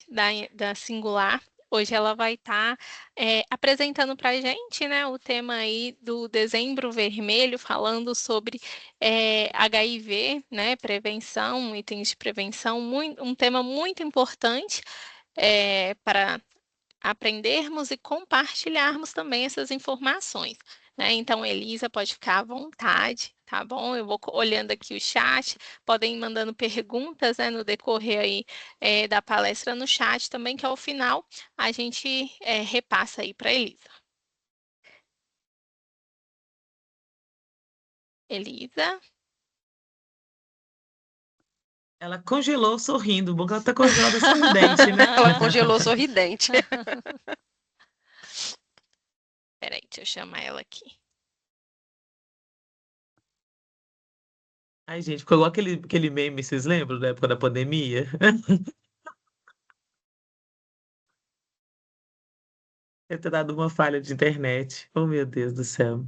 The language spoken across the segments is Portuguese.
da Singular. Hoje ela vai estar apresentando para a gente, né, o tema aí do Dezembro Vermelho, falando sobre HIV, né, prevenção, itens de prevenção, um tema muito importante para aprendermos e compartilharmos também essas informações, né? Então, Elisa, pode ficar à vontade, tá bom? Eu vou olhando aqui o chat, podem ir mandando perguntas, né, no decorrer aí da palestra no chat também, que ao final a gente repassa aí para Elisa. Elisa? Ela congelou sorrindo. Bom que ela tá congelada sorridente, né? Ela congelou sorridente. Peraí, deixa eu chamar ela aqui. Ai, gente, ficou igual aquele meme, vocês lembram da época da pandemia? Deve ter dado uma falha de internet. Oh, meu Deus do céu.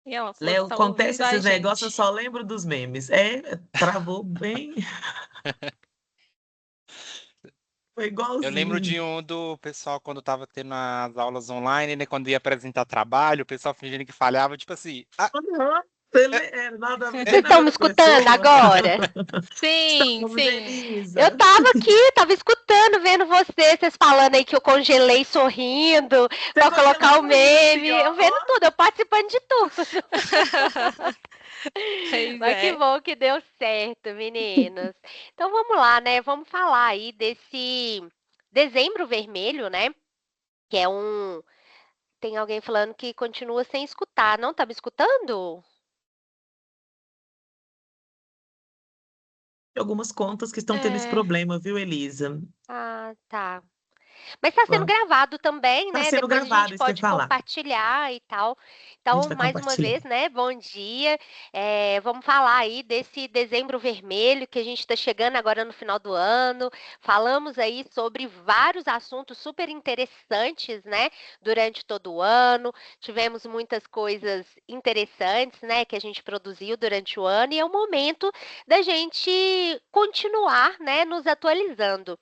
E ela falou que Léo, está acontece ouvindo a esses negócios, eu gente. só lembro dos memes. Travou bem. Foi Eu lembro igualzinho. de um do pessoal quando tava tendo as aulas online, né? Quando ia apresentar trabalho, o pessoal fingindo que falhava, tipo assim, Aham, nada, não tem Vocês nada a estão me ver com a escutando pessoa. agora? Sim, Estamos, sim. Eu Elisa. tava aqui, tava escutando, vendo vocês falando aí que eu congelei sorrindo Você pra congelou colocar o sorrindo, meme. sim, ó. Eu vendo tudo, eu participando de tudo. Pois Mas que é. bom que deu certo, meninas. Então vamos lá, né? Vamos falar aí desse Dezembro Vermelho, né? Que é um. Tem alguém falando que continua sem escutar. Não tá me escutando? Algumas contas que estão tendo esse É. problema, viu, Elisa? Ah, tá. Mas está sendo gravado também, Tá né? sendo Depois a gente gravado, isso que eu ia pode falar. compartilhar e tal. A gente Então, vai mais uma compartilhar. vez, né? Bom dia. Vamos falar aí desse Dezembro Vermelho que a gente está chegando agora no final do ano. Falamos aí sobre vários assuntos super interessantes, né? Durante todo o ano. Tivemos muitas coisas interessantes, né? Que a gente produziu durante o ano e é o momento da gente continuar, né? Nos atualizando.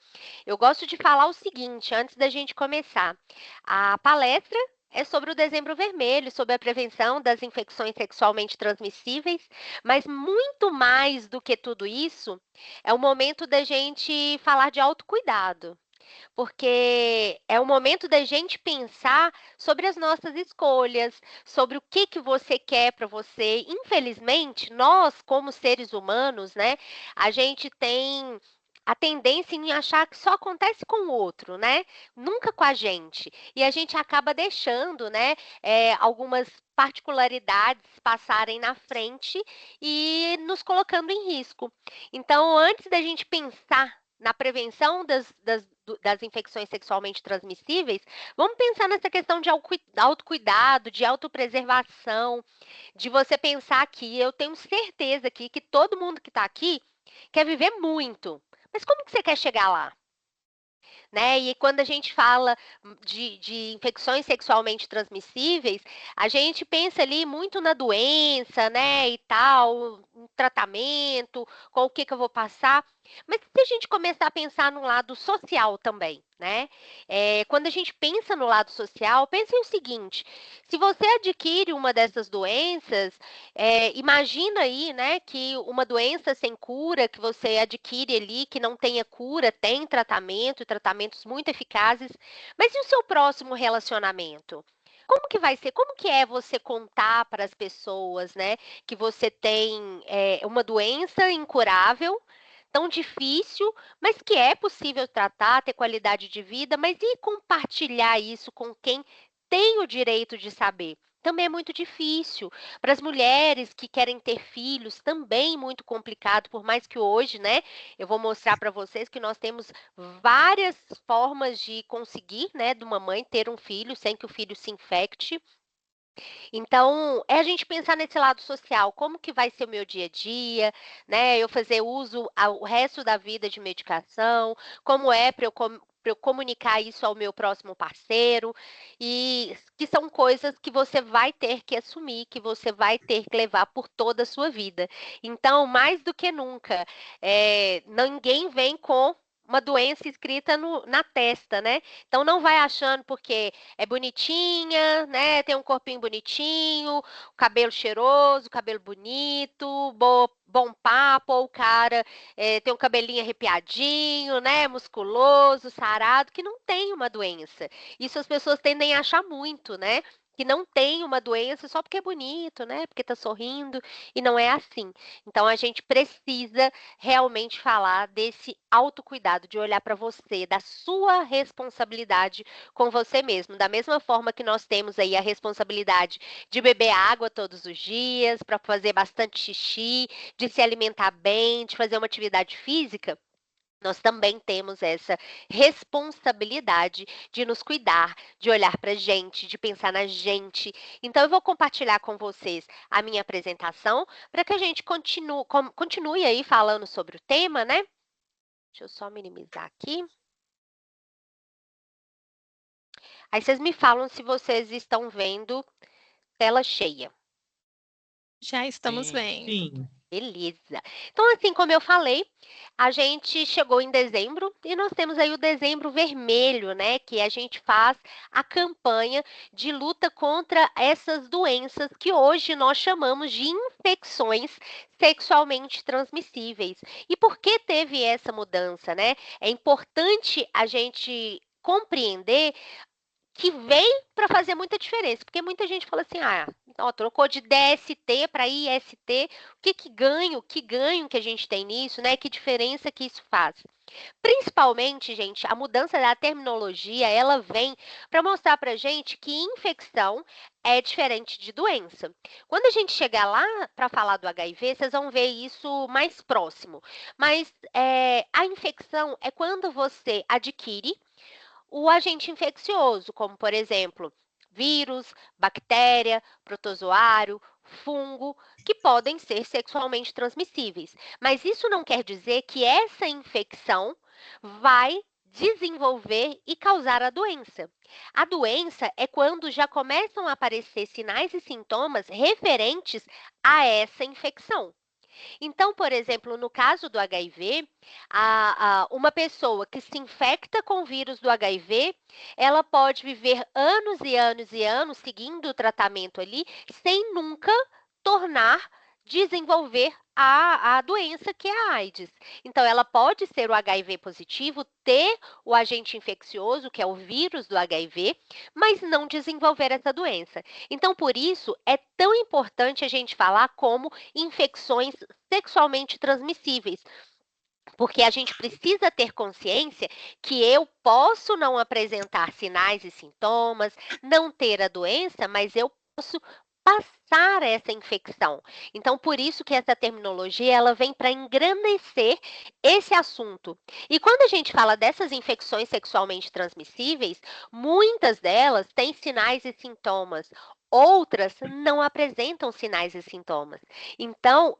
Eu gosto de falar o seguinte, antes da gente começar. A palestra é sobre o Dezembro Vermelho, sobre a prevenção das infecções sexualmente transmissíveis, mas muito mais do que tudo isso, é o momento da gente falar de autocuidado. Porque é o momento da gente pensar sobre as nossas escolhas, sobre o que você quer para você. Infelizmente, nós, como seres humanos, né, a gente tem a tendência em achar que só acontece com o outro, né? Nunca com a gente. E a gente acaba deixando, né, algumas particularidades passarem na frente e nos colocando em risco. Então, antes da gente pensar na prevenção das infecções sexualmente transmissíveis, vamos pensar nessa questão de autocuidado, de autopreservação, de você pensar que eu tenho certeza aqui que todo mundo que está aqui quer viver muito. Mas como que você quer chegar lá? Né? E quando a gente fala de infecções sexualmente transmissíveis, a gente pensa ali muito na doença, né, e tal, no tratamento, com o que eu vou passar. Mas se a gente começar a pensar no lado social também, né? Quando a gente pensa no lado social, pense o seguinte: se você adquire uma dessas doenças, imagina aí, né, que uma doença sem cura que você adquire ali, que não tenha cura, tem tratamento, e tratamentos muito eficazes, mas e o seu próximo relacionamento? Como que vai ser? Como que é você contar para as pessoas, né, que você tem uma doença incurável, tão difícil, mas que é possível tratar, ter qualidade de vida, mas e compartilhar isso com quem tem o direito de saber? Também é muito difícil. Para as mulheres que querem ter filhos, também muito complicado, por mais que hoje, né, eu vou mostrar para vocês que nós temos várias formas de conseguir, né, de uma mãe ter um filho sem que o filho se infecte. Então, é a gente pensar nesse lado social, como que vai ser o meu dia a dia, né? Eu fazer uso o resto da vida de medicação, como é para eu para eu comunicar isso ao meu próximo parceiro, e que são coisas que você vai ter que assumir, que você vai ter que levar por toda a sua vida. Então, mais do que nunca, ninguém vem com uma doença escrita na testa, né? Então não vai achando porque é bonitinha, né? Tem um corpinho bonitinho, cabelo cheiroso, cabelo bonito, bom papo, ou o cara tem um cabelinho arrepiadinho, né? Musculoso, sarado, que não tem uma doença. Isso as pessoas tendem a achar muito, né? Que não tem uma doença só porque é bonito, né? Porque tá sorrindo, e não é assim. Então a gente precisa realmente falar desse autocuidado, de olhar para você, da sua responsabilidade com você mesmo. Da mesma forma que nós temos aí a responsabilidade de beber água todos os dias, para fazer bastante xixi, de se alimentar bem, de fazer uma atividade física, nós também temos essa responsabilidade de nos cuidar, de olhar para a gente, de pensar na gente. Então, eu vou compartilhar com vocês a minha apresentação para que a gente continue aí falando sobre o tema, né? Deixa eu só minimizar aqui. Aí vocês me falam se vocês estão vendo tela cheia. Já estamos Sim. vendo. Sim. Beleza. Então, assim como eu falei, a gente chegou em dezembro e nós temos aí o Dezembro Vermelho, né? Que a gente faz a campanha de luta contra essas doenças que hoje nós chamamos de infecções sexualmente transmissíveis. E por que teve essa mudança, né? É importante a gente compreender que vem para fazer muita diferença, porque muita gente fala assim, trocou de DST para IST, que ganho que a gente tem nisso, né? Que diferença que isso faz? Principalmente, gente, a mudança da terminologia, ela vem para mostrar para gente que infecção é diferente de doença. Quando a gente chegar lá para falar do HIV, vocês vão ver isso mais próximo. Mas a infecção é quando você adquire o agente infeccioso, como, por exemplo, vírus, bactéria, protozoário, fungo, que podem ser sexualmente transmissíveis. Mas isso não quer dizer que essa infecção vai desenvolver e causar a doença. A doença é quando já começam a aparecer sinais e sintomas referentes a essa infecção. Então, por exemplo, no caso do HIV, uma pessoa que se infecta com o vírus do HIV, ela pode viver anos e anos e anos seguindo o tratamento ali, sem nunca desenvolver a doença que é a AIDS. Então, ela pode ser o HIV positivo, ter o agente infeccioso, que é o vírus do HIV, mas não desenvolver essa doença. Então, por isso, é tão importante a gente falar como infecções sexualmente transmissíveis. Porque a gente precisa ter consciência que eu posso não apresentar sinais e sintomas, não ter a doença, mas eu posso passar essa infecção. Então, por isso que essa terminologia ela vem para engrandecer esse assunto. E quando a gente fala dessas infecções sexualmente transmissíveis, muitas delas têm sinais e sintomas, outras não apresentam sinais e sintomas. Então,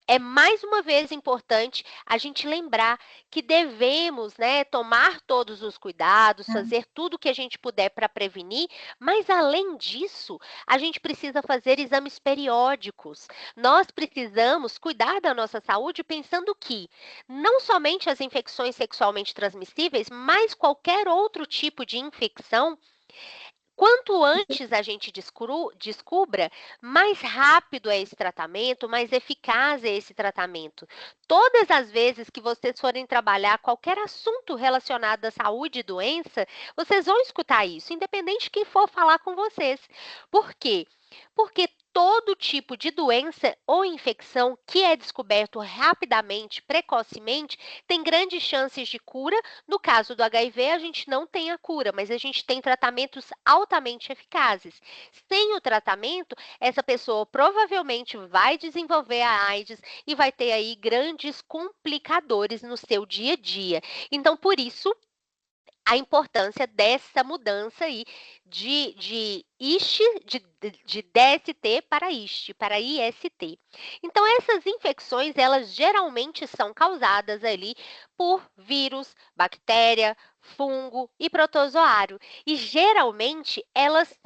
é mais uma vez importante a gente lembrar que devemos, né, tomar todos os cuidados, fazer tudo o que a gente puder para prevenir, mas além disso, a gente precisa fazer exames periódicos. Nós precisamos cuidar da nossa saúde pensando que não somente as infecções sexualmente transmissíveis, mas qualquer outro tipo de infecção. Quanto antes a gente descubra, mais rápido é esse tratamento, mais eficaz é esse tratamento. Todas as vezes que vocês forem trabalhar qualquer assunto relacionado à saúde e doença, vocês vão escutar isso, independente de quem for falar com vocês. Por quê? Porque todo tipo de doença ou infecção que é descoberto rapidamente, precocemente, tem grandes chances de cura. No caso do HIV, a gente não tem a cura, mas a gente tem tratamentos altamente eficazes. Sem o tratamento, essa pessoa provavelmente vai desenvolver a AIDS e vai ter aí grandes complicadores no seu dia a dia. Então, por isso, a importância dessa mudança aí de DST para IST. Então, essas infecções, elas geralmente são causadas ali por vírus, bactéria, fungo e protozoário. E geralmente elas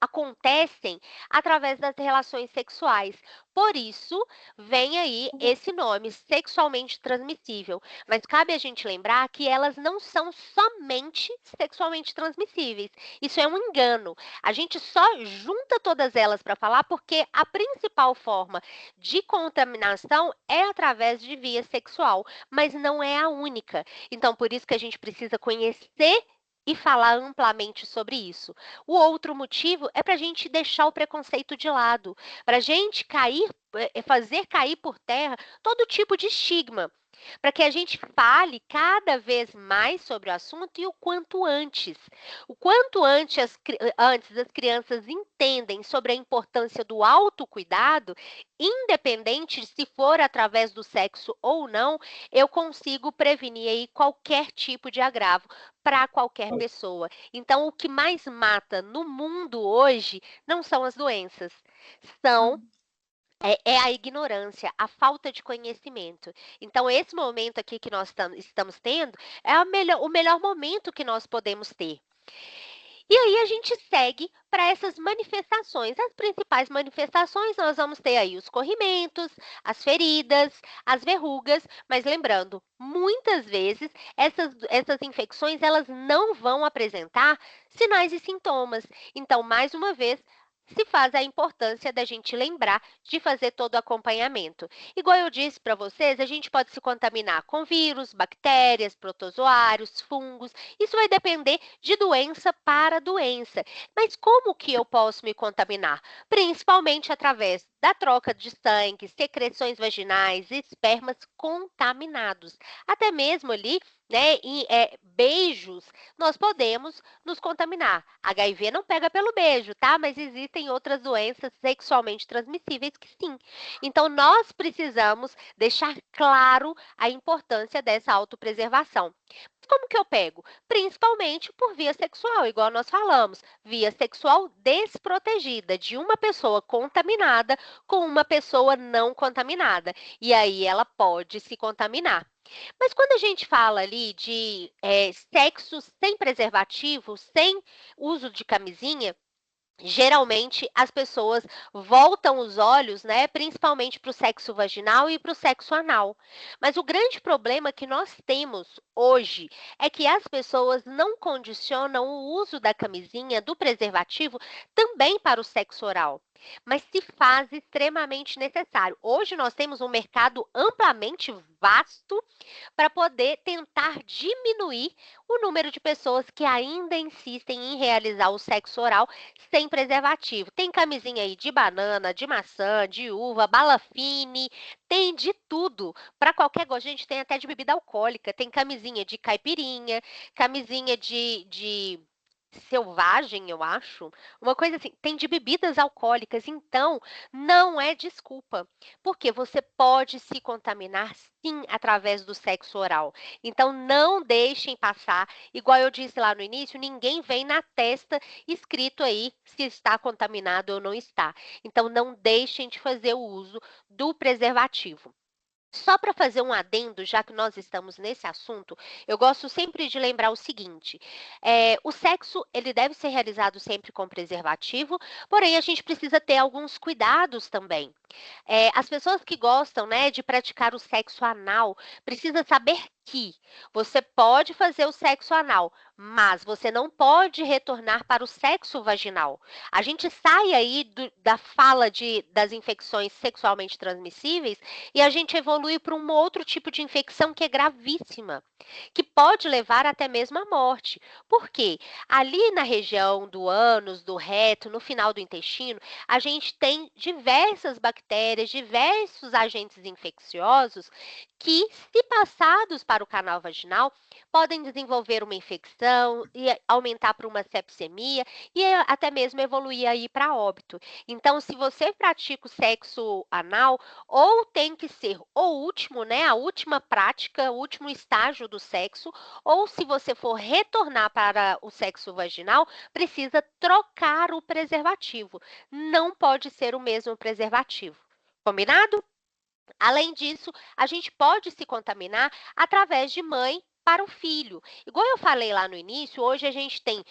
acontecem através das relações sexuais. Por isso, vem aí esse nome, sexualmente transmissível. Mas cabe a gente lembrar que elas não são somente sexualmente transmissíveis. Isso é um engano. A gente só junta todas elas para falar porque a principal forma de contaminação é através de via sexual, mas não é a única. Então, por isso que a gente precisa conhecer e falar amplamente sobre isso. O outro motivo é para a gente deixar o preconceito de lado, para a gente fazer cair por terra todo tipo de estigma, para que a gente fale cada vez mais sobre o assunto e o quanto antes. O quanto antes as crianças entendem sobre a importância do autocuidado, independente se for através do sexo ou não, eu consigo prevenir aí qualquer tipo de agravo para qualquer pessoa. Então, o que mais mata no mundo hoje não são as doenças, são é a ignorância, a falta de conhecimento. Então, esse momento aqui que nós estamos tendo é o melhor momento que nós podemos ter. E aí a gente segue para essas manifestações. As principais manifestações, nós vamos ter aí os corrimentos, as feridas, as verrugas, mas lembrando, muitas vezes essas infecções elas não vão apresentar sinais e sintomas. Então, mais uma vez, se faz a importância da gente lembrar de fazer todo o acompanhamento. Igual eu disse para vocês, a gente pode se contaminar com vírus, bactérias, protozoários, fungos. Isso vai depender de doença para doença. Mas como que eu posso me contaminar? Principalmente através da troca de sangue, secreções vaginais, espermas contaminados. Até mesmo ali, né, em beijos, nós podemos nos contaminar. HIV não pega pelo beijo, tá? Mas existem outras doenças sexualmente transmissíveis que sim. Então, nós precisamos deixar claro a importância dessa autopreservação. Como que eu pego? Principalmente por via sexual, igual nós falamos, via sexual desprotegida, de uma pessoa contaminada com uma pessoa não contaminada. E aí ela pode se contaminar. Mas quando a gente fala ali de sexo sem preservativo, sem uso de camisinha, geralmente as pessoas voltam os olhos, né, principalmente para o sexo vaginal e para o sexo anal. Mas o grande problema que nós temos hoje é que as pessoas não condicionam o uso da camisinha, do preservativo, também para o sexo oral. Mas se faz extremamente necessário. Hoje nós temos um mercado amplamente vasto para poder tentar diminuir o número de pessoas que ainda insistem em realizar o sexo oral sem preservativo. Tem camisinha aí de banana, de maçã, de uva, bala fine, tem de tudo. Para qualquer gosto, a gente tem até de bebida alcoólica, tem camisinha de caipirinha, camisinha de selvagem, eu acho. Uma coisa assim, tem de bebidas alcoólicas, então não é desculpa, porque você pode se contaminar sim através do sexo oral. Então não deixem passar, igual eu disse lá no início, ninguém vem na testa escrito aí se está contaminado ou não está. Então não deixem de fazer o uso do preservativo. Só para fazer um adendo, já que nós estamos nesse assunto, eu gosto sempre de lembrar o seguinte: o sexo ele deve ser realizado sempre com preservativo, porém a gente precisa ter alguns cuidados também. As pessoas que gostam, né, de praticar o sexo anal, precisa saber que você pode fazer o sexo anal, mas você não pode retornar para o sexo vaginal. A gente sai aí da fala das infecções sexualmente transmissíveis e a gente evolui para um outro tipo de infecção que é gravíssima, que pode levar até mesmo à morte. Por quê? Ali na região do ânus, do reto, no final do intestino, a gente tem diversas bactérias, diversos agentes infecciosos que, se passados para o canal vaginal, podem desenvolver uma infecção e aumentar para uma sepsemia e até mesmo evoluir aí para óbito. Então, se você pratica o sexo anal, ou tem que ser o último, né, a última prática, o último estágio do sexo, ou se você for retornar para o sexo vaginal, precisa trocar o preservativo. Não pode ser o mesmo preservativo. Combinado? Além disso, a gente pode se contaminar através de mãe para o filho. Igual eu falei lá no início, hoje a gente tem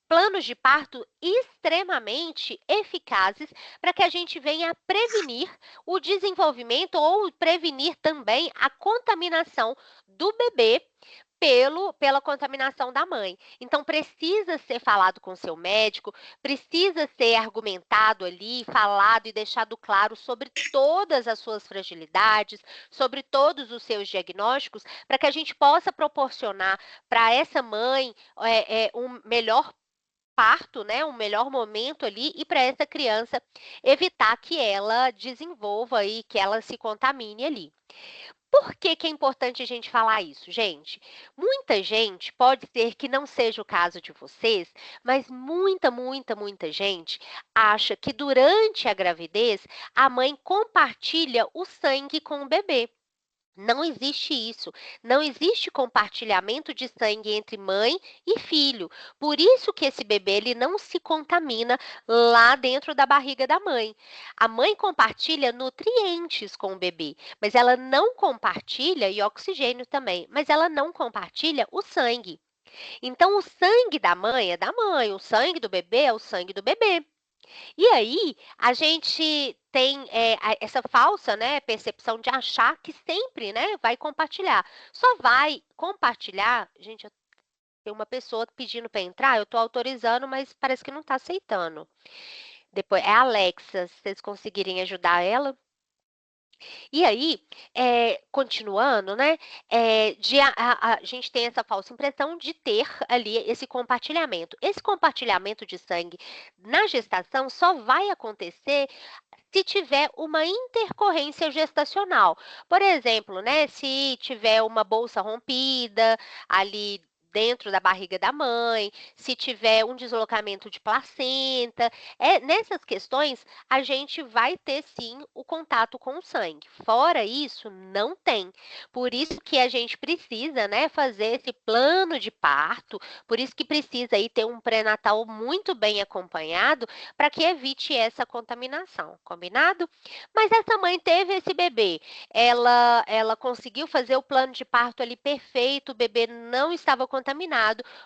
planos de parto extremamente eficazes para que a gente venha prevenir o desenvolvimento ou prevenir também a contaminação do bebê pela contaminação da mãe. Então, precisa ser falado com o seu médico, precisa ser argumentado ali, falado e deixado claro sobre todas as suas fragilidades, sobre todos os seus diagnósticos, para que a gente possa proporcionar para essa mãe um melhor parto, né, um melhor momento ali e para essa criança evitar que ela desenvolva e que ela se contamine ali. Por que que é importante a gente falar isso, gente? Muita gente, pode ser que não seja o caso de vocês, mas muita gente acha que durante a gravidez a mãe compartilha o sangue com o bebê. Não existe isso. Não existe compartilhamento de sangue entre mãe e filho. Por isso que esse bebê ele não se contamina lá dentro da barriga da mãe. A mãe compartilha nutrientes com o bebê, mas ela não compartilha, e oxigênio também, mas ela não compartilha o sangue. Então, o sangue da mãe é da mãe, o sangue do bebê é o sangue do bebê. E aí, a gente tem essa falsa, né, percepção de achar que sempre, né, vai compartilhar. Só vai compartilhar, gente, tem uma pessoa pedindo para entrar, eu estou autorizando, mas parece que não está aceitando. Depois, é a Alexa, se vocês conseguirem ajudar ela. E aí, continuando, né, a gente tem essa falsa impressão de ter ali esse compartilhamento. Esse compartilhamento de sangue na gestação só vai acontecer se tiver uma intercorrência gestacional. Por exemplo, né, se tiver uma bolsa rompida ali dentro da barriga da mãe, se tiver um deslocamento de placenta, nessas questões a gente vai ter sim o contato com o sangue. Fora isso, não tem. Por isso que a gente precisa, né, fazer esse plano de parto, por isso que precisa aí ter um pré-natal muito bem acompanhado para que evite essa contaminação, combinado? Mas essa mãe teve esse bebê, ela conseguiu fazer o plano de parto ali perfeito, o bebê não estava contaminado,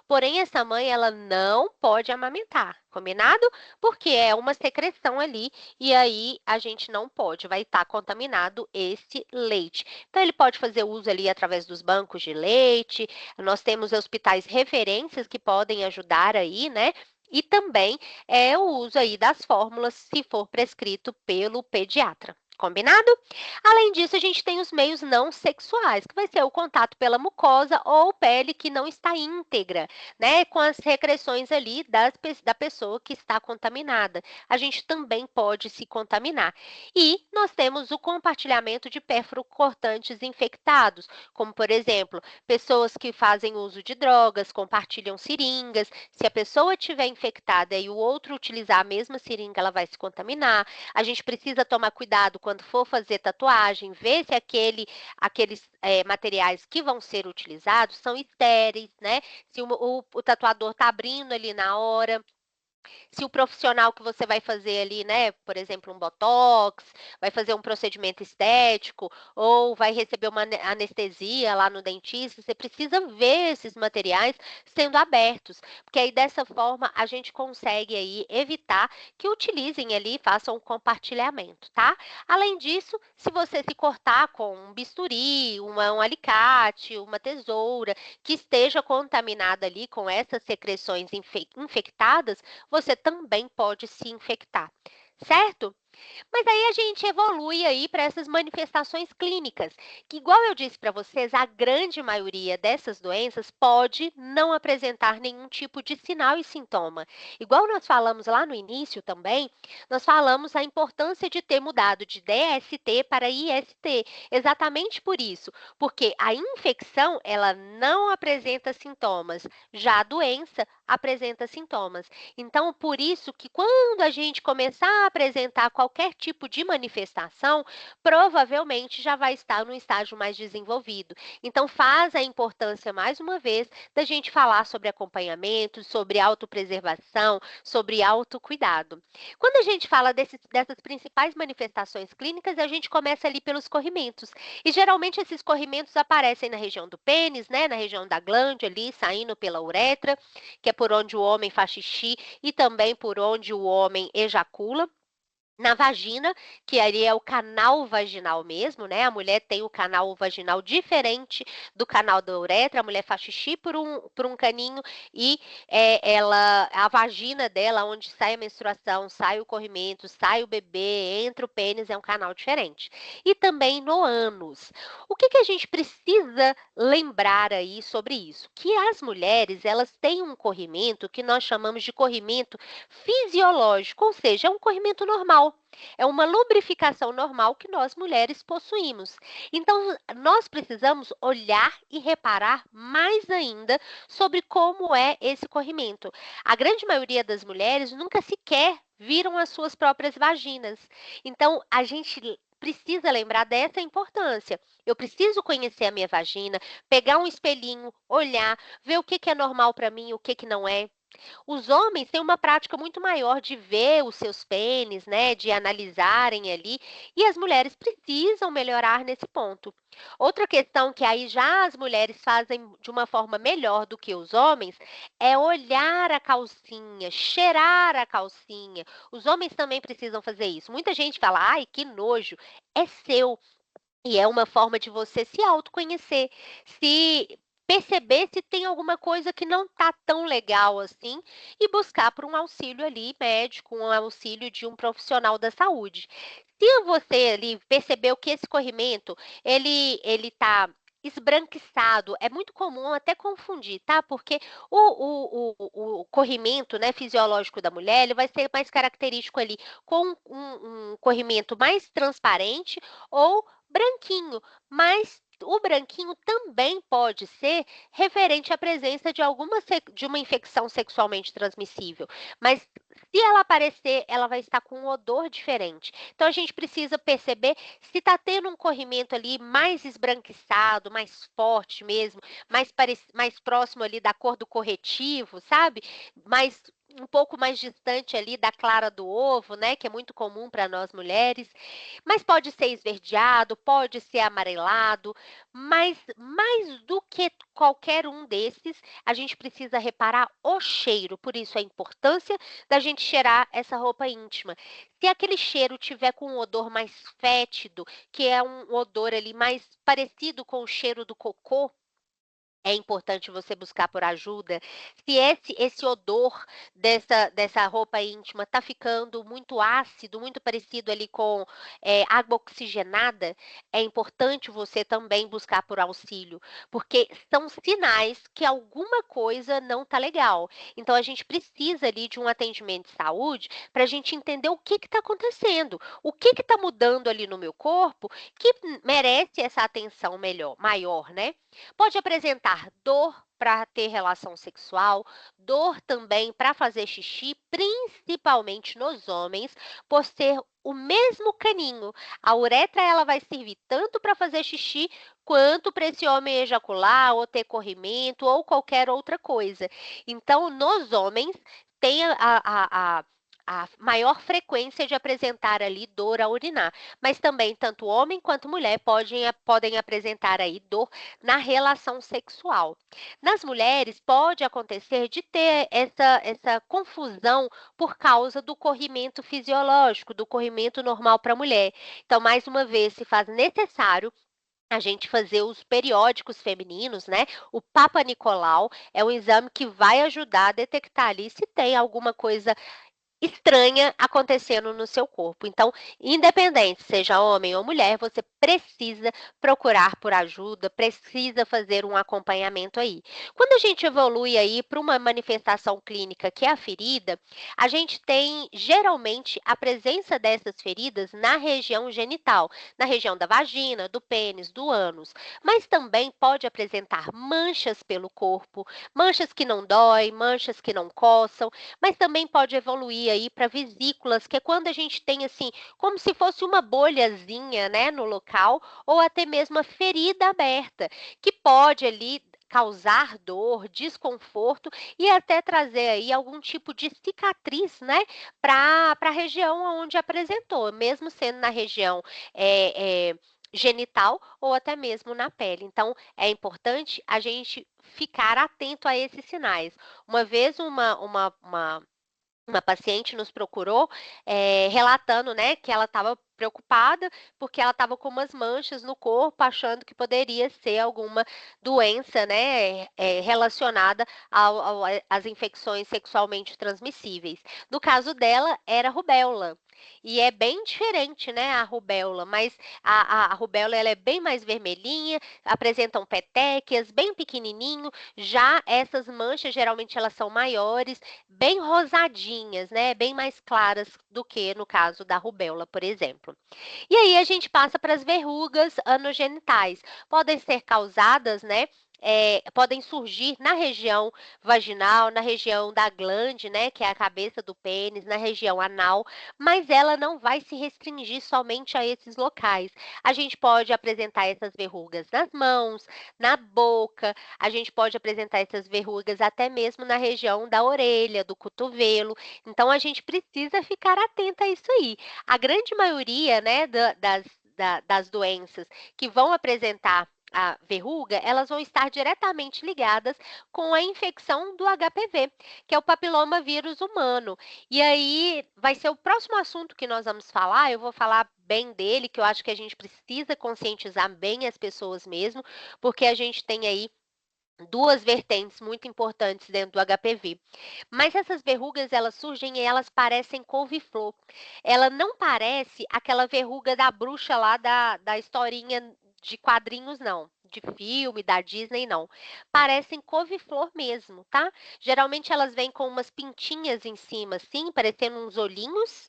porém essa mãe ela não pode amamentar, combinado? Porque é uma secreção ali e aí a gente não pode, vai estar contaminado esse leite. Então ele pode fazer uso ali através dos bancos de leite, nós temos hospitais referências que podem ajudar aí, né? E também o uso aí das fórmulas, se for prescrito pelo pediatra. Combinado? Além disso, a gente tem os meios não sexuais, que vai ser o contato pela mucosa ou pele que não está íntegra, né? Com as secreções ali da pessoa que está contaminada. A gente também pode se contaminar. E nós temos o compartilhamento de perfurocortantes infectados, como, por exemplo, pessoas que fazem uso de drogas, compartilham seringas. Se a pessoa estiver infectada e o outro utilizar a mesma seringa, ela vai se contaminar. A gente precisa tomar cuidado quando for fazer tatuagem, ver se aqueles materiais que vão ser utilizados são estéreis, né? Se o tatuador está abrindo ali na hora. Se o profissional que você vai fazer ali, né, por exemplo, um botox, vai fazer um procedimento estético ou vai receber uma anestesia lá no dentista, você precisa ver esses materiais sendo abertos, porque aí dessa forma a gente consegue aí evitar que utilizem ali, façam um compartilhamento, tá? Além disso, se você se cortar com um bisturi, um alicate, uma tesoura que esteja contaminada ali com essas secreções infectadas, você também pode se infectar, certo? Mas aí a gente evolui aí para essas manifestações clínicas, que igual eu disse para vocês, a grande maioria dessas doenças pode não apresentar nenhum tipo de sinal e sintoma. Igual nós falamos lá no início também, nós falamos a importância de ter mudado de DST para IST, exatamente por isso, porque a infecção, ela não apresenta sintomas, já a doença apresenta sintomas. Então, por isso que quando a gente começar a apresentar qualquer qualquer tipo de manifestação, provavelmente já vai estar no estágio mais desenvolvido. Então, faz a importância, mais uma vez, da gente falar sobre acompanhamento, sobre autopreservação, sobre autocuidado. Quando a gente fala dessas principais manifestações clínicas, a gente começa ali pelos corrimentos. E geralmente esses corrimentos aparecem na região do pênis, né, na região da glande ali, saindo pela uretra, que é por onde o homem faz xixi e também por onde o homem ejacula. Na vagina, que ali é o canal vaginal mesmo, né? A mulher tem o canal vaginal diferente do canal da uretra. A mulher faz xixi por um caninho e a vagina dela, onde sai a menstruação, sai o corrimento, sai o bebê, entra o pênis, é um canal diferente. E também no ânus. O que a gente precisa lembrar aí sobre isso? Que as mulheres, elas têm um corrimento que nós chamamos de corrimento fisiológico, ou seja, é um corrimento normal. É uma lubrificação normal que nós mulheres possuímos. Então, nós precisamos olhar e reparar mais ainda sobre como é esse corrimento. A grande maioria das mulheres nunca sequer viram as suas próprias vaginas. Então, a gente precisa lembrar dessa importância. Eu preciso conhecer a minha vagina, pegar um espelhinho, olhar, ver o que é normal para mim e o que não é. Os homens têm uma prática muito maior de ver os seus pênis, né, de analisarem ali, e as mulheres precisam melhorar nesse ponto. Outra questão que aí já as mulheres fazem de uma forma melhor do que os homens é olhar a calcinha, cheirar a calcinha. Os homens também precisam fazer isso. Muita gente fala, ai, que nojo, é seu. E é uma forma de você se autoconhecer, se perceber se tem alguma coisa que não está tão legal assim e buscar por um auxílio ali médico, um auxílio de um profissional da saúde. Se você ali percebeu que esse corrimento ele tá esbranquiçado, é muito comum até confundir, tá? Porque o corrimento, né, fisiológico da mulher, ele vai ser mais característico ali com um corrimento mais transparente ou branquinho, mas o branquinho também pode ser referente à presença de uma infecção sexualmente transmissível. Mas se ela aparecer, ela vai estar com um odor diferente. Então a gente precisa perceber se está tendo um corrimento ali mais esbranquiçado, mais forte mesmo, mais próximo ali da cor do corretivo, sabe? Um pouco mais distante ali da clara do ovo, né, que é muito comum para nós mulheres, mas pode ser esverdeado, pode ser amarelado, mas mais do que qualquer um desses, a gente precisa reparar o cheiro, por isso a importância da gente cheirar essa roupa íntima. Se aquele cheiro tiver com um odor mais fétido, que é um odor ali mais parecido com o cheiro do cocô, é importante você buscar por ajuda. Se esse odor dessa roupa íntima está ficando muito ácido, muito parecido ali com água oxigenada, é importante você também buscar por auxílio, porque são sinais que alguma coisa não está legal. Então, a gente precisa ali de um atendimento de saúde para a gente entender o que está acontecendo, o que está mudando ali no meu corpo que merece essa atenção maior, né? Pode apresentar dor para ter relação sexual, dor também para fazer xixi, principalmente nos homens, por ser o mesmo caninho. A uretra ela vai servir tanto para fazer xixi quanto para esse homem ejacular ou ter corrimento ou qualquer outra coisa. Então, nos homens tem a maior frequência de apresentar ali dor ao urinar, mas também tanto homem quanto mulher podem apresentar aí dor na relação sexual. Nas mulheres, pode acontecer de ter essa confusão por causa do corrimento fisiológico, do corrimento normal para a mulher. Então, mais uma vez, se faz necessário a gente fazer os periódicos femininos, né? O Papa Nicolau é um exame que vai ajudar a detectar ali se tem alguma coisa estranha acontecendo no seu corpo. Então, independente, seja homem ou mulher, você precisa procurar por ajuda, precisa fazer um acompanhamento aí. Quando a gente evolui aí para uma manifestação clínica que é a ferida, a gente tem geralmente a presença dessas feridas na região genital, na região da vagina, do pênis, do ânus, mas também pode apresentar manchas pelo corpo, manchas que não doem, manchas que não coçam, mas também pode evoluir evoluir aí para vesículas, que é quando a gente tem assim, como se fosse uma bolhazinha, né, no local, ou até mesmo a ferida aberta, que pode ali causar dor, desconforto e até trazer aí algum tipo de cicatriz, né, para a região onde apresentou, mesmo sendo na região genital ou até mesmo na pele. Então, é importante a gente ficar atento a esses sinais. Uma vez uma paciente nos procurou, relatando, né, que ela estava preocupada, porque ela estava com umas manchas no corpo, achando que poderia ser alguma doença, né, relacionada às infecções sexualmente transmissíveis. No caso dela, era rubéola. E é bem diferente, né, a rubéola, mas a rubéola ela é bem mais vermelhinha, apresentam petequias, bem pequenininho, já essas manchas, geralmente elas são maiores, bem rosadinhas, né, bem mais claras do que no caso da rubéola, por exemplo. E aí a gente passa para as verrugas anogenitais. Podem ser causadas, né, podem surgir na região vaginal, na região da glande, né, que é a cabeça do pênis, na região anal, mas ela não vai se restringir somente a esses locais. A gente pode apresentar essas verrugas nas mãos, na boca, a gente pode apresentar essas verrugas até mesmo na região da orelha, do cotovelo. Então, a gente precisa ficar atenta a isso aí. A grande maioria, né, das doenças que vão apresentar a verruga, elas vão estar diretamente ligadas com a infecção do HPV, que é o papiloma vírus humano. E aí vai ser o próximo assunto que nós vamos falar. Eu vou falar bem dele, que eu acho que a gente precisa conscientizar bem as pessoas mesmo, porque a gente tem aí duas vertentes muito importantes dentro do HPV. Mas essas verrugas, elas surgem e elas parecem couve-flor. Ela não parece aquela verruga da bruxa lá da historinha de quadrinhos, não. De filme, da Disney, não. Parecem couve-flor mesmo, tá? Geralmente elas vêm com umas pintinhas em cima, assim, parecendo uns olhinhos,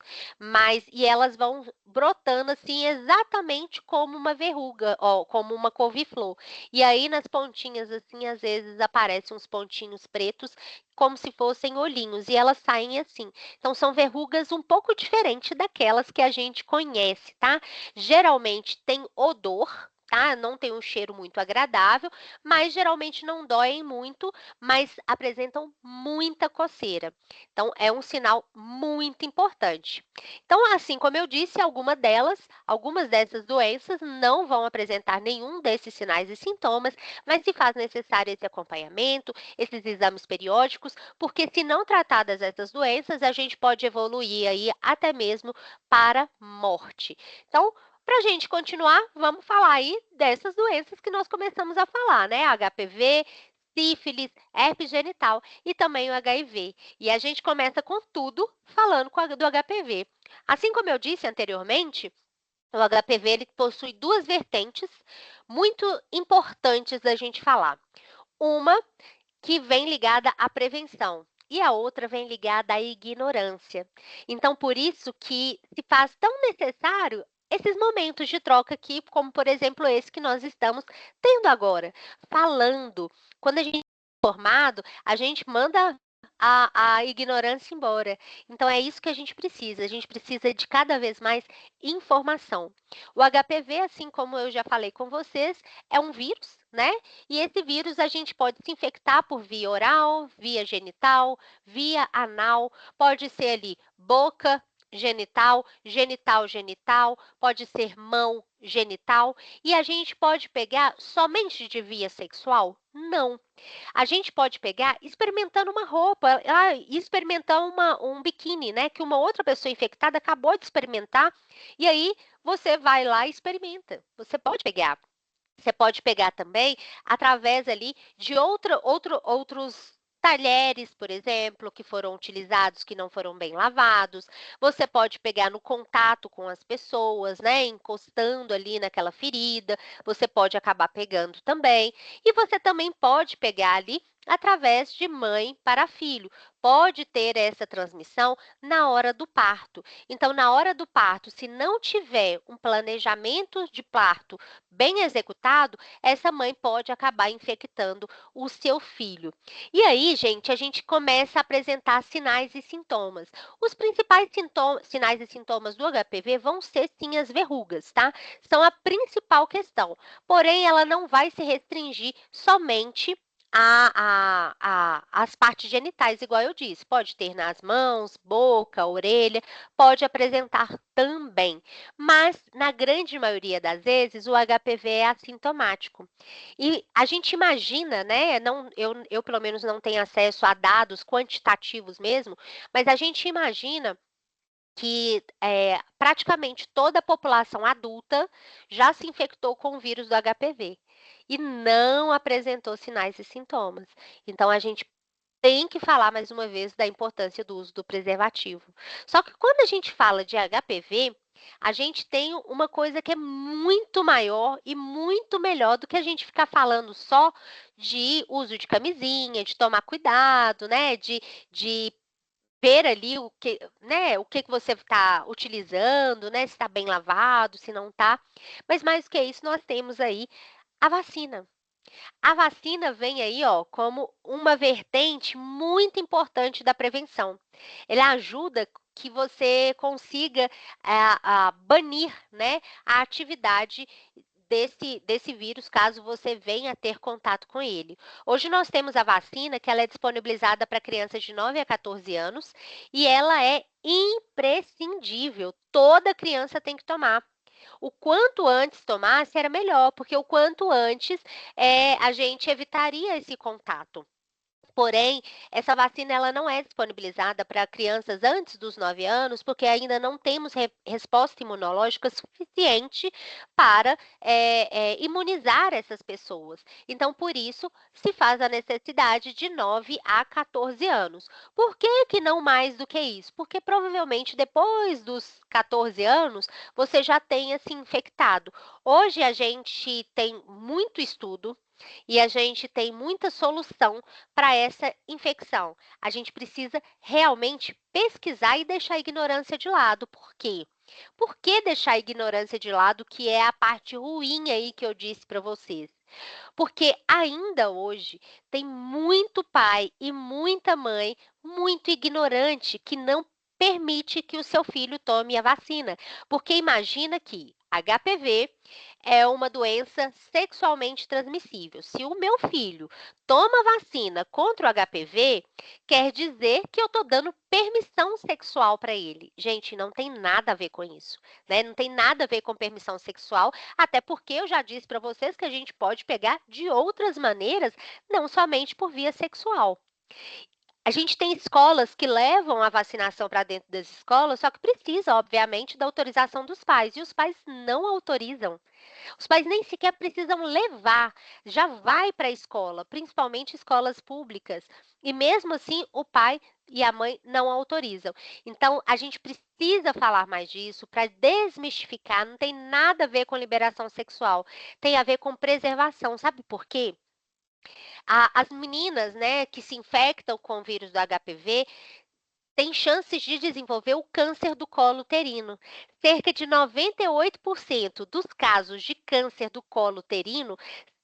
e elas vão brotando assim, exatamente como uma verruga, ó, como uma couve-flor. E aí nas pontinhas, assim, às vezes aparecem uns pontinhos pretos, como se fossem olhinhos, e elas saem assim. Então são verrugas um pouco diferentes daquelas que a gente conhece, tá? Geralmente tem odor, tá? Não tem um cheiro muito agradável, mas geralmente não doem muito, mas apresentam muita coceira. Então é um sinal muito importante. Então, assim como eu disse, algumas dessas doenças não vão apresentar nenhum desses sinais e sintomas, mas se faz necessário esse acompanhamento, esses exames periódicos, porque se não tratadas essas doenças, a gente pode evoluir aí até mesmo para morte. Então, para a gente continuar, vamos falar aí dessas doenças que nós começamos a falar, né? HPV, sífilis, herpes genital e também o HIV. E a gente começa com tudo falando do HPV. Assim como eu disse anteriormente, o HPV ele possui duas vertentes muito importantes da gente falar. Uma que vem ligada à prevenção e a outra vem ligada à ignorância. Então, por isso que se faz tão necessário esses momentos de troca aqui, como por exemplo esse que nós estamos tendo agora, falando. Quando a gente é informado, a gente manda a ignorância embora. Então, é isso que a gente precisa. A gente precisa de cada vez mais informação. O HPV, assim como eu já falei com vocês, é um vírus, né? E esse vírus a gente pode se infectar por via oral, via genital, via anal, pode ser ali boca, genital, genital, pode ser mão, genital, e a gente pode pegar somente de via sexual? Não. A gente pode pegar experimentando uma roupa, experimentar um biquíni, né? Que uma outra pessoa infectada acabou de experimentar, e aí você vai lá e experimenta. Você pode pegar. Você pode pegar também através ali de outros talheres, por exemplo, que foram utilizados, que não foram bem lavados. Você pode pegar no contato com as pessoas, né, encostando ali naquela ferida. Você pode acabar pegando também. E você também pode pegar ali através de mãe para filho. Pode ter essa transmissão na hora do parto. Então, na hora do parto, se não tiver um planejamento de parto bem executado, essa mãe pode acabar infectando o seu filho. E aí, gente, a gente começa a apresentar sinais e sintomas. Os principais sinais e sintomas do HPV vão ser sim as verrugas, tá? São a principal questão. Porém, ela não vai se restringir somente as partes genitais, igual eu disse. Pode ter nas mãos, boca, orelha, pode apresentar também. Mas, na grande maioria das vezes, o HPV é assintomático. E a gente imagina, né? Não, eu pelo menos não tenho acesso a dados quantitativos mesmo, mas a gente imagina que praticamente toda a população adulta já se infectou com o vírus do HPV e não apresentou sinais e sintomas. Então, a gente tem que falar mais uma vez da importância do uso do preservativo. Só que quando a gente fala de HPV, a gente tem uma coisa que é muito maior e muito melhor do que a gente ficar falando só de uso de camisinha, de tomar cuidado, né? De ver ali o que, né, o que você está utilizando, né? Se está bem lavado, se não está. Mas mais do que isso, nós temos aí a vacina. A vacina vem aí, ó, como uma vertente muito importante da prevenção. Ele ajuda que você consiga banir, né, a atividade desse vírus, caso você venha a ter contato com ele. Hoje nós temos a vacina que ela é disponibilizada para crianças de 9 a 14 anos e ela é imprescindível. Toda criança tem que tomar. O quanto antes tomasse era melhor, porque o quanto antes a gente evitaria esse contato. Porém, essa vacina ela não é disponibilizada para crianças antes dos 9 anos, porque ainda não temos resposta imunológica suficiente para imunizar essas pessoas. Então, por isso, se faz a necessidade de 9 a 14 anos. Por que que não mais do que isso? Porque provavelmente depois dos 14 anos, você já tenha se infectado. Hoje a gente tem muito estudo e a gente tem muita solução para essa infecção. A gente precisa realmente pesquisar e deixar a ignorância de lado. Por quê? Por que deixar a ignorância de lado, que é a parte ruim aí que eu disse para vocês? Porque ainda hoje tem muito pai e muita mãe muito ignorante que não permite que o seu filho tome a vacina. Porque imagina que HPV é uma doença sexualmente transmissível. Se o meu filho toma vacina contra o HPV, quer dizer que eu estou dando permissão sexual para ele. Gente, não tem nada a ver com isso, né? Não tem nada a ver com permissão sexual, até porque eu já disse para vocês que a gente pode pegar de outras maneiras, não somente por via sexual. A gente tem escolas que levam a vacinação para dentro das escolas, só que precisa, obviamente, da autorização dos pais, e os pais não autorizam. Os pais nem sequer precisam levar, já vai para a escola, principalmente escolas públicas. E mesmo assim, o pai e a mãe não autorizam. Então, a gente precisa falar mais disso para desmistificar. Não tem nada a ver com liberação sexual, tem a ver com preservação. Sabe por quê? As meninas, né, que se infectam com o vírus do HPV têm chances de desenvolver o câncer do colo uterino. Cerca de 98% dos casos de câncer do colo uterino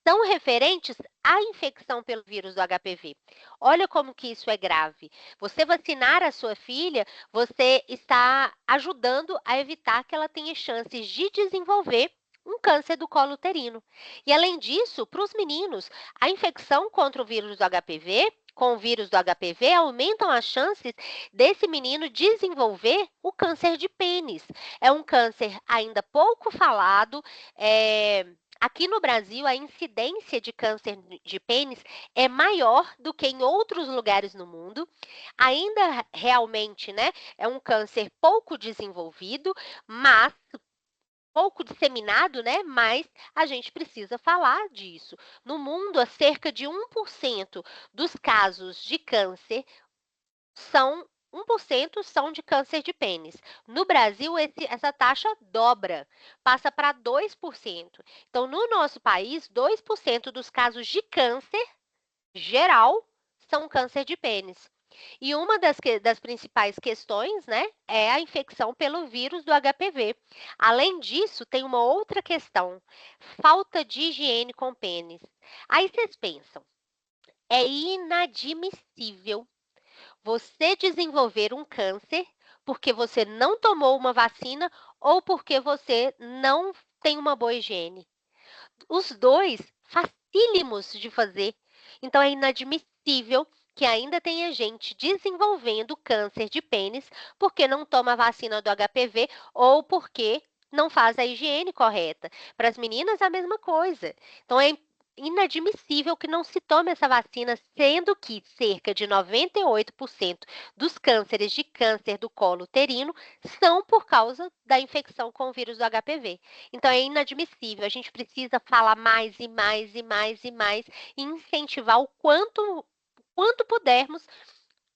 são referentes à infecção pelo vírus do HPV. Olha como que isso é grave. Você vacinar a sua filha, você está ajudando a evitar que ela tenha chances de desenvolver um câncer do colo uterino. E além disso, para os meninos, a infecção contra o vírus do HPV com o vírus do HPV aumentam as chances desse menino desenvolver o câncer de pênis. É um câncer ainda pouco falado. Aqui no Brasil, a incidência de câncer de pênis é maior do que em outros lugares no mundo. Ainda realmente, né, é um câncer pouco desenvolvido, mas pouco disseminado, né? Mas a gente precisa falar disso. No mundo, cerca de 1% dos casos de câncer são 1% são de câncer de pênis. No Brasil, essa taxa dobra, passa para 2%. Então, no nosso país, 2% dos casos de câncer geral são câncer de pênis. E uma das principais questões, né, é a infecção pelo vírus do HPV. Além disso, tem uma outra questão: falta de higiene com o pênis. Aí vocês pensam, é inadmissível você desenvolver um câncer porque você não tomou uma vacina ou porque você não tem uma boa higiene. Os dois facílimos de fazer. Então é inadmissível que ainda tenha gente desenvolvendo câncer de pênis porque não toma a vacina do HPV ou porque não faz a higiene correta. Para as meninas, a mesma coisa. Então é inadmissível que não se tome essa vacina, sendo que cerca de 98% dos cânceres de câncer do colo uterino são por causa da infecção com o vírus do HPV. Então é inadmissível. A gente precisa falar mais e mais e mais e mais e incentivar o quanto pudermos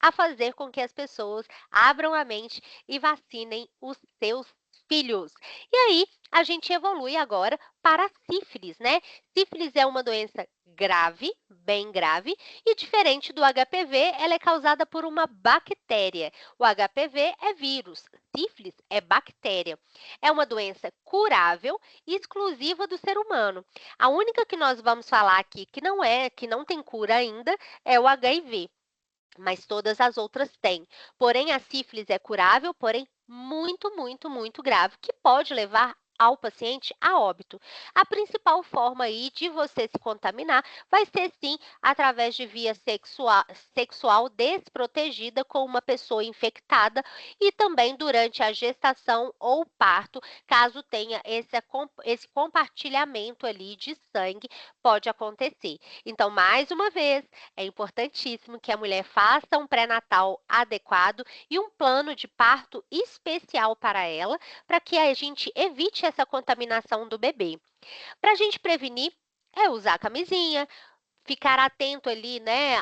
a fazer com que as pessoas abram a mente e vacinem os seus filhos. E aí, a gente evolui agora para a sífilis, né? Sífilis é uma doença grave, bem grave, e diferente do HPV, ela é causada por uma bactéria. O HPV é vírus, sífilis é bactéria. É uma doença curável e exclusiva do ser humano. A única que nós vamos falar aqui que não tem cura ainda, é o HIV. Mas todas as outras têm. Porém, a sífilis é curável, porém muito, muito, muito grave, que pode levar ao paciente a óbito. A principal forma aí de você se contaminar vai ser sim através de via sexual desprotegida com uma pessoa infectada e também durante a gestação ou parto, caso tenha esse compartilhamento ali de sangue, pode acontecer. Então, mais uma vez, é importantíssimo que a mulher faça um pré-natal adequado e um plano de parto especial para ela, para que a gente evite essa contaminação do bebê. Para a gente prevenir, é usar camisinha, ficar atento ali, né,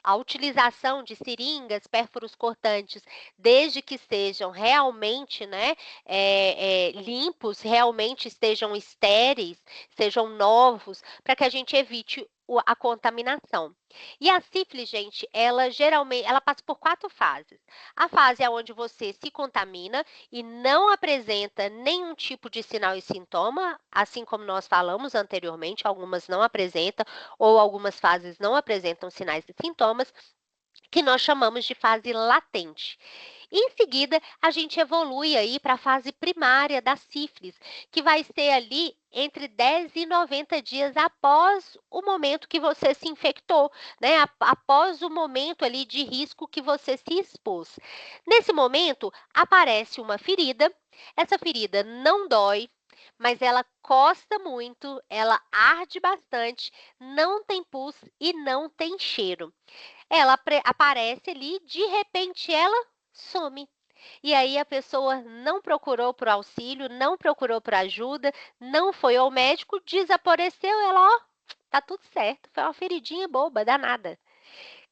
à utilização de seringas, pérfuros cortantes, desde que sejam realmente, né, limpos, realmente estejam estéreis, sejam novos, para que a gente evite a contaminação. E a sífilis, gente, ela geralmente, ela passa por 4 fases. A fase é onde você se contamina e não apresenta nenhum tipo de sinal e sintoma, assim como nós falamos anteriormente, algumas não apresentam ou algumas fases não apresentam sinais e sintomas, que nós chamamos de fase latente. Em seguida, a gente evolui aí para a fase primária da sífilis, que vai ser ali entre 10 e 90 dias após o momento que você se infectou, né? Após o momento ali de risco que você se expôs. Nesse momento, aparece uma ferida. Essa ferida não dói, mas ela coça muito, ela arde bastante, não tem pus e não tem cheiro. Ela aparece ali, de repente ela some. E aí a pessoa não procurou por auxílio, não procurou por ajuda, não foi ao médico, desapareceu, ela, ó, tá tudo certo, foi uma feridinha boba, danada.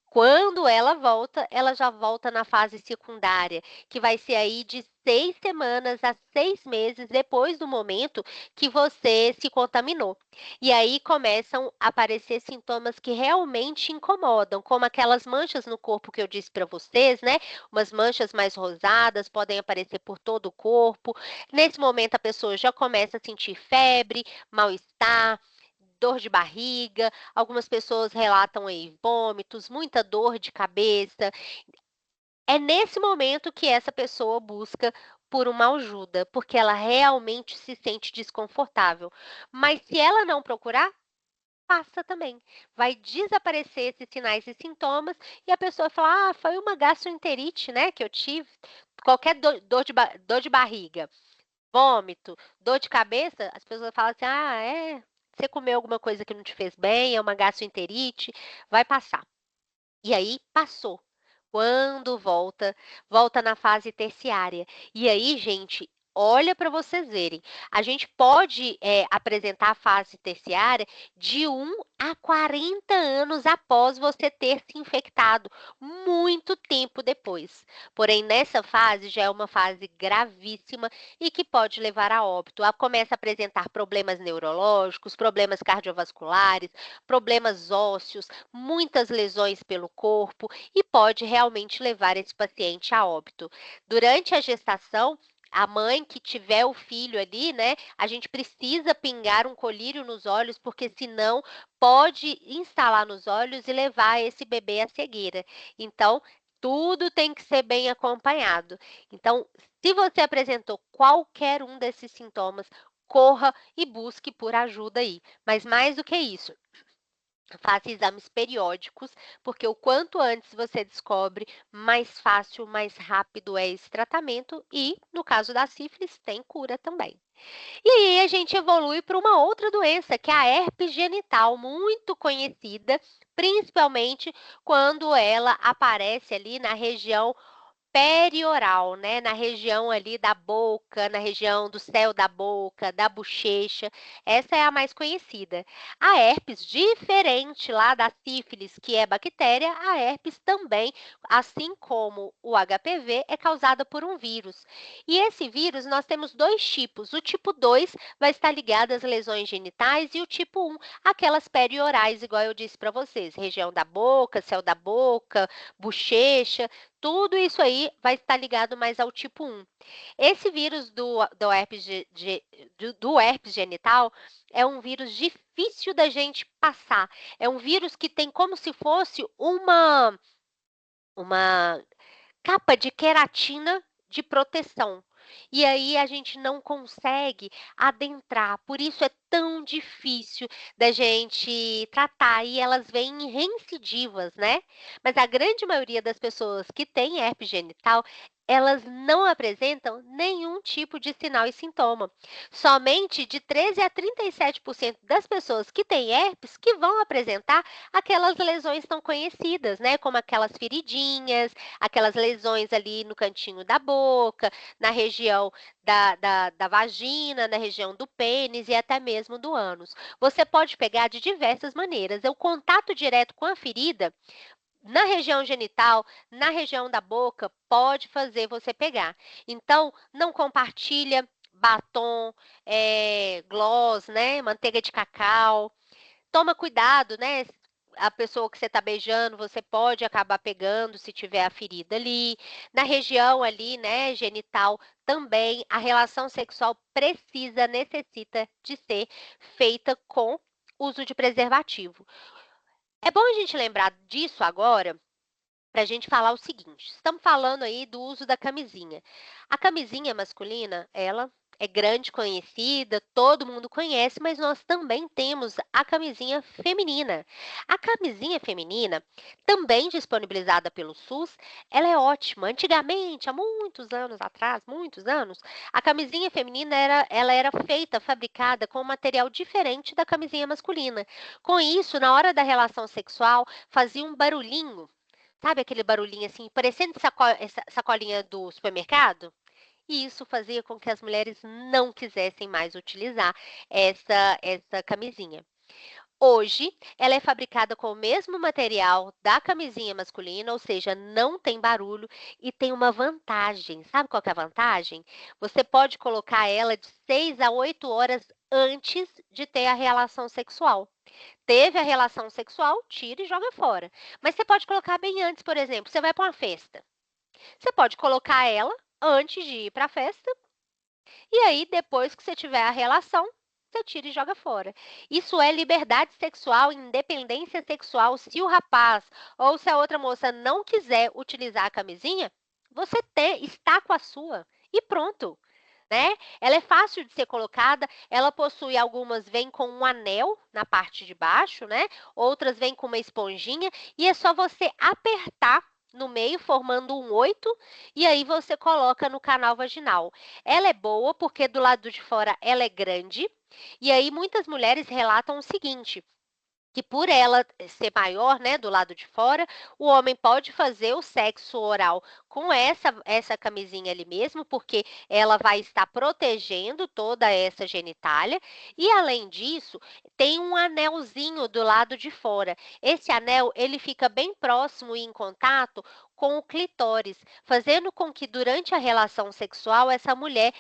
Quando ela já volta na fase secundária, que vai ser aí de 6 semanas a 6 meses depois do momento que você se contaminou. E aí começam a aparecer sintomas que realmente incomodam, como aquelas manchas no corpo que eu disse para vocês, né? Umas manchas mais rosadas, podem aparecer por todo o corpo. Nesse momento a pessoa já começa a sentir febre, mal-estar, dor de barriga, algumas pessoas relatam aí vômitos, muita dor de cabeça. É nesse momento que essa pessoa busca por uma ajuda, porque ela realmente se sente desconfortável. Mas se ela não procurar, passa também. Vai desaparecer esses sinais e sintomas e a pessoa fala: "Ah, foi uma gastroenterite, né, que eu tive". Qualquer dor de barriga, vômito, dor de cabeça, as pessoas falam assim: "Ah, é, você comeu alguma coisa que não te fez bem, é uma gastroenterite, vai passar". E aí passou. Quando volta, volta na fase terciária. E aí, gente, olha para vocês verem, a gente pode apresentar a fase terciária de 1 a 40 anos após você ter se infectado, muito tempo depois. Porém, nessa fase já é uma fase gravíssima e que pode levar a óbito. Ela começa a apresentar problemas neurológicos, problemas cardiovasculares, problemas ósseos, muitas lesões pelo corpo e pode realmente levar esse paciente a óbito. Durante a gestação, a mãe que tiver o filho ali, né, a gente precisa pingar um colírio nos olhos, porque senão pode instalar nos olhos e levar esse bebê à cegueira. Então, tudo tem que ser bem acompanhado. Então, se você apresentou qualquer um desses sintomas, corra e busque por ajuda aí. Mas mais do que isso, faça exames periódicos, porque o quanto antes você descobre, mais fácil, mais rápido é esse tratamento e, no caso da sífilis, tem cura também. E aí a gente evolui para uma outra doença, que é a herpes genital, muito conhecida, principalmente quando ela aparece ali na região perioral, né, na região ali da boca, na região do céu da boca, da bochecha, essa é a mais conhecida. A herpes, diferente lá da sífilis, que é bactéria, a herpes também, assim como o HPV, é causada por um vírus. E esse vírus, nós temos 2 tipos. O tipo 2 vai estar ligado às lesões genitais e o tipo 1, aquelas periorais, igual eu disse para vocês, região da boca, céu da boca, bochecha, tudo isso aí vai estar ligado mais ao tipo 1. Esse vírus do herpes genital é um vírus difícil da gente passar. É um vírus que tem como se fosse uma capa de queratina de proteção. E aí a gente não consegue adentrar, por isso é tão difícil da gente tratar e elas vêm em reincidivas, né? Mas a grande maioria das pessoas que têm herpes genital, elas não apresentam nenhum tipo de sinal e sintoma. Somente de 13 a 37% das pessoas que têm herpes que vão apresentar aquelas lesões tão conhecidas, né? Como aquelas feridinhas, aquelas lesões ali no cantinho da boca, na região da vagina, na região do pênis e até mesmo do ânus. Você pode pegar de diversas maneiras. O contato direto com a ferida, na região genital, na região da boca, pode fazer você pegar. Então, não compartilha batom, gloss, né, manteiga de cacau. Toma cuidado, né? A pessoa que você está beijando, você pode acabar pegando se tiver a ferida ali. Na região ali, né, genital, também a relação sexual necessita de ser feita com uso de preservativo. É bom a gente lembrar disso agora, para a gente falar o seguinte: estamos falando aí do uso da camisinha. A camisinha masculina, ela é grande, conhecida, todo mundo conhece, mas nós também temos a camisinha feminina. A camisinha feminina, também disponibilizada pelo SUS, ela é ótima. Antigamente, há muitos anos atrás, muitos anos, a camisinha feminina ela era feita, fabricada com um material diferente da camisinha masculina. Com isso, na hora da relação sexual, fazia um barulhinho. Sabe aquele barulhinho assim, parecendo sacolinha do supermercado? E isso fazia com que as mulheres não quisessem mais utilizar essa camisinha. Hoje, ela é fabricada com o mesmo material da camisinha masculina, ou seja, não tem barulho e tem uma vantagem. Sabe qual que é a vantagem? Você pode colocar ela de 6 a 8 horas antes de ter a relação sexual. Teve a relação sexual, tira e joga fora. Mas você pode colocar bem antes, por exemplo, você vai para uma festa. Você pode colocar ela antes de ir para a festa, e aí depois que você tiver a relação, você tira e joga fora. Isso é liberdade sexual, independência sexual. Se o rapaz ou se a outra moça não quiser utilizar a camisinha, você está com a sua e pronto. Né? Ela é fácil de ser colocada, ela possui algumas vêm com um anel na parte de baixo, né? Outras vêm com uma esponjinha e é só você apertar no meio, formando um 8, e aí você coloca no canal vaginal. Ela é boa porque do lado de fora ela é grande, e aí muitas mulheres relatam o seguinte: que por ela ser maior, né, do lado de fora, o homem pode fazer o sexo oral com essa camisinha ali mesmo, porque ela vai estar protegendo toda essa genitália. E além disso, tem um anelzinho do lado de fora. Esse anel, ele fica bem próximo e em contato com o clitóris, fazendo com que durante a relação sexual essa mulher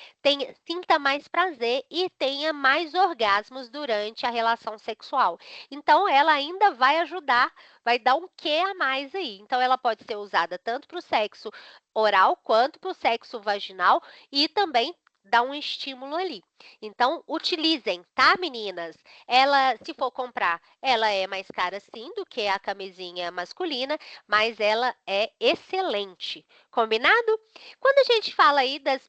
sinta mais prazer e tenha mais orgasmos durante a relação sexual. Então, ela ainda vai ajudar, vai dar um quê a mais aí. Então, ela pode ser usada tanto para o sexo oral quanto para o sexo vaginal e também dá um estímulo ali. Então, utilizem, tá, meninas? Ela, se for comprar, ela é mais cara sim do que a camisinha masculina, mas ela é excelente. Combinado? Quando a gente fala aí dos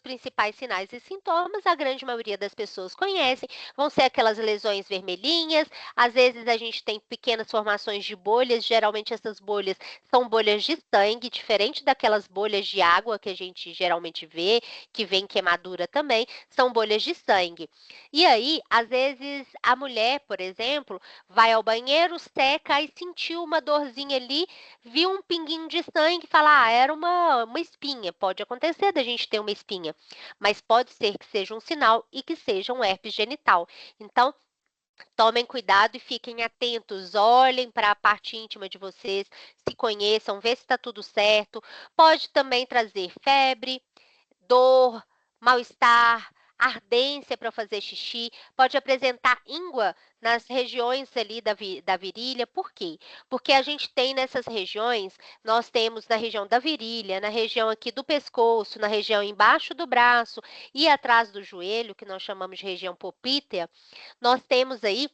principais sinais e sintomas, a grande maioria das pessoas conhecem, vão ser aquelas lesões vermelhinhas, às vezes a gente tem pequenas formações de bolhas, geralmente essas bolhas são bolhas de sangue, diferente daquelas bolhas de água que a gente geralmente vê, que vem queimadura também, são bolhas de sangue. E aí, às vezes, a mulher, por exemplo, vai ao banheiro, seca e sentiu uma dorzinha ali, viu um pinguinho de sangue e fala, era uma espinha. Pode acontecer da gente ter uma espinha, mas pode ser que seja um sinal e que seja um herpes genital. Então, tomem cuidado e fiquem atentos, olhem para a parte íntima de vocês, se conheçam, vê se está tudo certo. Pode também trazer febre, dor, mal-estar, ardência para fazer xixi, pode apresentar íngua nas regiões ali da virilha. Por quê? Porque a gente tem nessas regiões, nós temos na região da virilha, na região aqui do pescoço, na região embaixo do braço e atrás do joelho, que nós chamamos de região popítea, nós temos aí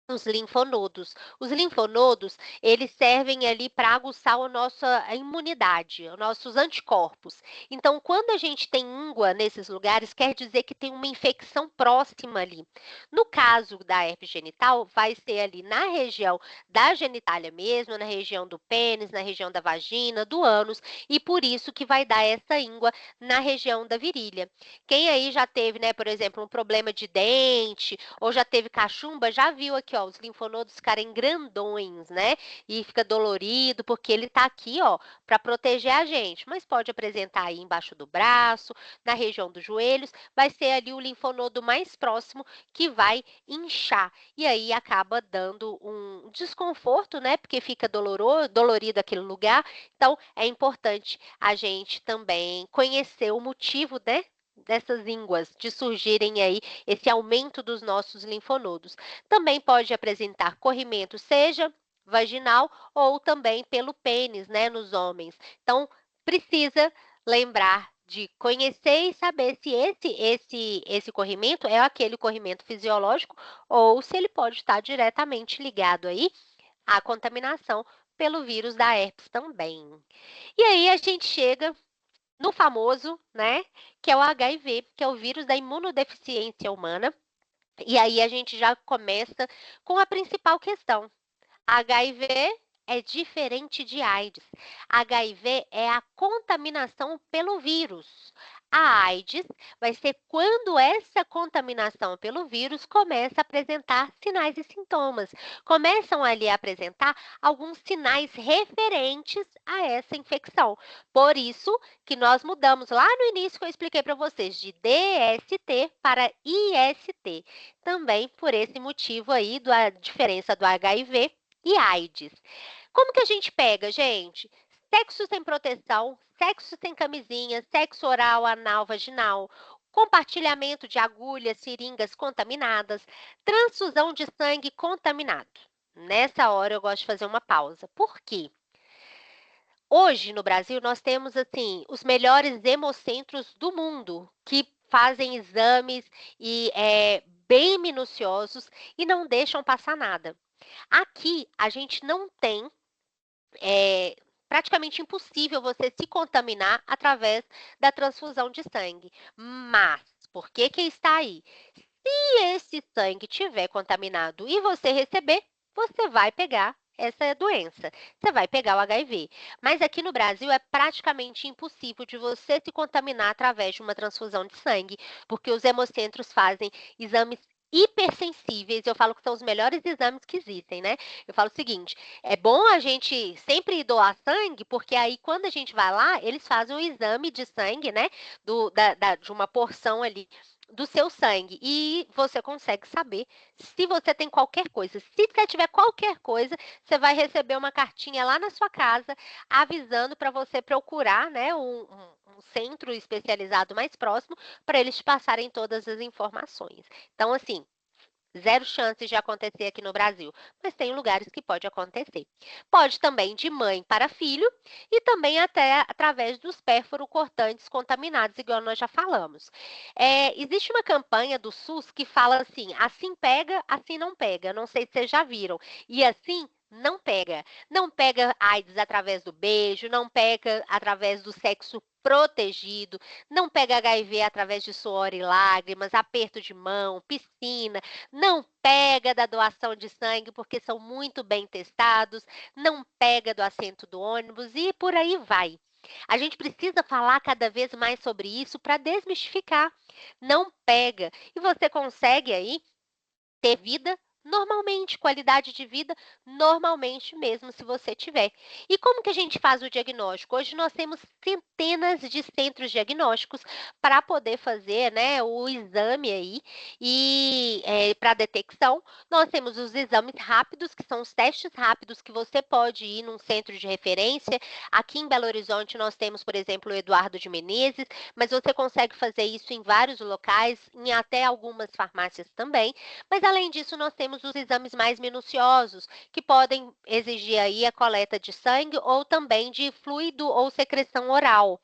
os linfonodos. Os linfonodos, eles servem ali para aguçar a nossa imunidade, os nossos anticorpos. Então, quando a gente tem íngua nesses lugares, quer dizer que tem uma infecção próxima ali. No caso da herpes genital, vai ser ali na região da genitália mesmo, na região do pênis, na região da vagina, do ânus, e por isso que vai dar essa íngua na região da virilha. Quem aí já teve, né, por exemplo, um problema de dente, ou já teve cachumba, já viu aqui, ó, os linfonodos ficarem grandões, né? E fica dolorido, porque ele tá aqui, ó, para proteger a gente. Mas pode apresentar aí embaixo do braço, na região dos joelhos, vai ser ali o linfonodo mais próximo que vai inchar. E aí acaba dando um desconforto, né? Porque fica dolorido aquele lugar. Então, é importante a gente também conhecer o motivo, né, dessas ínguas, de surgirem aí esse aumento dos nossos linfonodos. Também pode apresentar corrimento, seja vaginal ou também pelo pênis, né, nos homens. Então, precisa lembrar de conhecer e saber se esse corrimento é aquele corrimento fisiológico ou se ele pode estar diretamente ligado aí à contaminação pelo vírus da herpes também. E aí a gente chega no famoso, né, que é o HIV, que é o vírus da imunodeficiência humana. E aí a gente já começa com a principal questão. HIV é diferente de AIDS. HIV é a contaminação pelo vírus. A AIDS vai ser quando essa contaminação pelo vírus começa a apresentar sinais e sintomas. Começam ali a apresentar alguns sinais referentes a essa infecção. Por isso que nós mudamos lá no início que eu expliquei para vocês de DST para IST. Também por esse motivo aí da diferença do HIV e AIDS. Como que a gente pega, gente? Sexo sem proteção, sexo sem camisinha, sexo oral, anal, vaginal, compartilhamento de agulhas, seringas contaminadas, transfusão de sangue contaminado. Nessa hora eu gosto de fazer uma pausa. Por quê? Hoje no Brasil nós temos assim os melhores hemocentros do mundo que fazem exames e bem minuciosos e não deixam passar nada. Aqui a gente não tem, é praticamente impossível você se contaminar através da transfusão de sangue. Mas, por que que está aí? Se esse sangue tiver contaminado e você receber, você vai pegar essa doença, você vai pegar o HIV. Mas aqui no Brasil é praticamente impossível de você se contaminar através de uma transfusão de sangue, porque os hemocentros fazem exames hipersensíveis, eu falo que são os melhores exames que existem, né? Eu falo o seguinte, é bom a gente sempre doar sangue, porque aí quando a gente vai lá, eles fazem um exame de sangue, né? De uma porção ali do seu sangue. E você consegue saber se você tem qualquer coisa. Se você tiver qualquer coisa, você vai receber uma cartinha lá na sua casa, avisando para você procurar, né, um centro especializado mais próximo, para eles te passarem todas as informações. Então, assim, zero chances de acontecer aqui no Brasil, mas tem lugares que pode acontecer. Pode também de mãe para filho e também até através dos pérfuro-cortantes contaminados, igual nós já falamos. Existe uma campanha do SUS que fala assim pega, assim não pega. Não sei se vocês já viram. E assim não pega. Não pega AIDS através do beijo, não pega através do sexo protegido, não pega HIV através de suor e lágrimas, aperto de mão, piscina, não pega da doação de sangue porque são muito bem testados, não pega do assento do ônibus e por aí vai. A gente precisa falar cada vez mais sobre isso para desmistificar. Não pega. E você consegue aí ter vida normalmente, qualidade de vida normalmente mesmo se você tiver. E como que a gente faz o diagnóstico? Hoje nós temos centenas de centros diagnósticos para poder fazer, né, o exame aí e para detecção. Nós temos os exames rápidos, que são os testes rápidos que você pode ir num centro de referência. Aqui em Belo Horizonte nós temos, por exemplo, o Eduardo de Menezes, mas você consegue fazer isso em vários locais, em até algumas farmácias também. Mas, além disso, nós temos os exames mais minuciosos, que podem exigir aí a coleta de sangue ou também de fluido ou secreção oral.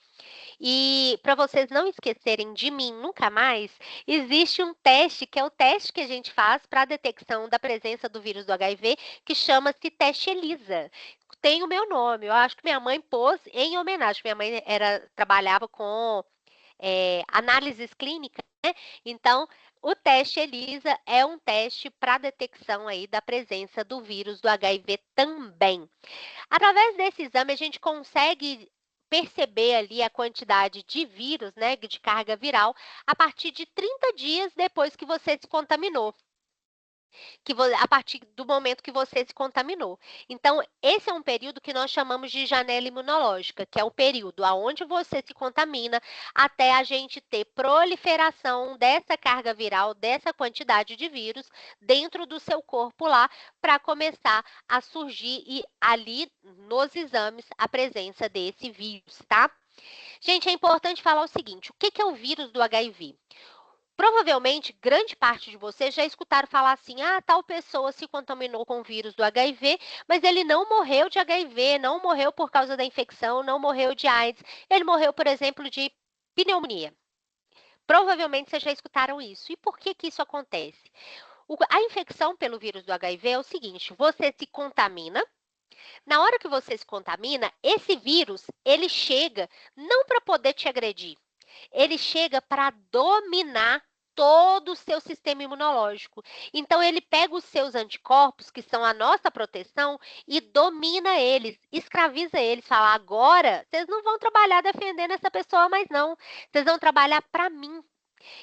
E para vocês não esquecerem de mim nunca mais, existe um teste, que é o teste que a gente faz para a detecção da presença do vírus do HIV, que chama-se teste ELISA. Tem o meu nome, eu acho que minha mãe pôs em homenagem. Minha mãe trabalhava com análises clínicas, né? Então, o teste ELISA é um teste para detecção aí da presença do vírus do HIV também. Através desse exame, a gente consegue perceber ali a quantidade de vírus, né, de carga viral, a partir de 30 dias depois que você se contaminou. A partir do momento que você se contaminou. Então, esse é um período que nós chamamos de janela imunológica, que é o período aonde você se contamina até a gente ter proliferação dessa carga viral, dessa quantidade de vírus dentro do seu corpo lá, para começar a surgir e ali nos exames a presença desse vírus, tá? Gente, é importante falar o seguinte: o que é o vírus do HIV? Provavelmente, grande parte de vocês já escutaram falar assim, tal pessoa se contaminou com o vírus do HIV, mas ele não morreu de HIV, não morreu por causa da infecção, não morreu de AIDS, ele morreu, por exemplo, de pneumonia. Provavelmente vocês já escutaram isso. E por que isso acontece? A infecção pelo vírus do HIV é o seguinte: você se contamina. Na hora que você se contamina, esse vírus, ele chega não para poder te agredir, ele chega para dominar todo o seu sistema imunológico. Então, ele pega os seus anticorpos, que são a nossa proteção, e domina eles, escraviza eles, fala: agora vocês não vão trabalhar defendendo essa pessoa mais não, vocês vão trabalhar para mim.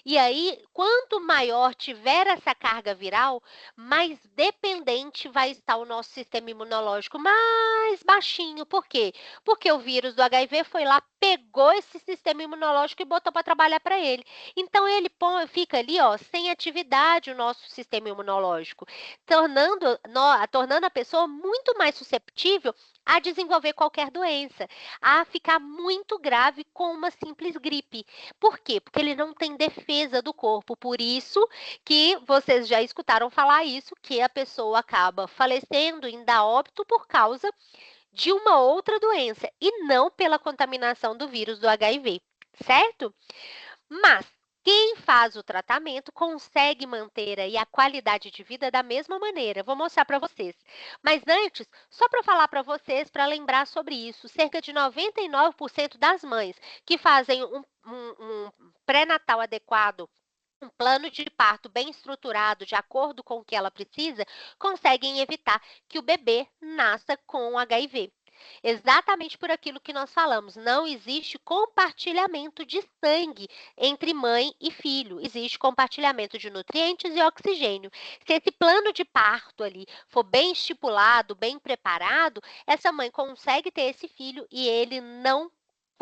E aí, quanto maior tiver essa carga viral, mais dependente vai estar o nosso sistema imunológico, mais baixinho. Por quê? Porque o vírus do HIV foi lá, pegou esse sistema imunológico e botou para trabalhar para ele. Então, ele fica ali, sem atividade o nosso sistema imunológico, tornando a pessoa muito mais susceptível a desenvolver qualquer doença, a ficar muito grave com uma simples gripe. Por quê? Porque ele não tem defesa do corpo. Por isso que vocês já escutaram falar isso, que a pessoa acaba falecendo, indo a óbito por causa de uma outra doença e não pela contaminação do vírus do HIV, certo? Mas quem faz o tratamento consegue manter aí a qualidade de vida da mesma maneira. Vou mostrar para vocês. Mas antes, só para falar para vocês, para lembrar sobre isso, cerca de 99% das mães que fazem um pré-natal adequado, um plano de parto bem estruturado, de acordo com o que ela precisa, conseguem evitar que o bebê nasça com HIV. Exatamente por aquilo que nós falamos, não existe compartilhamento de sangue entre mãe e filho, existe compartilhamento de nutrientes e oxigênio. Se esse plano de parto ali for bem estipulado, bem preparado, essa mãe consegue ter esse filho e ele não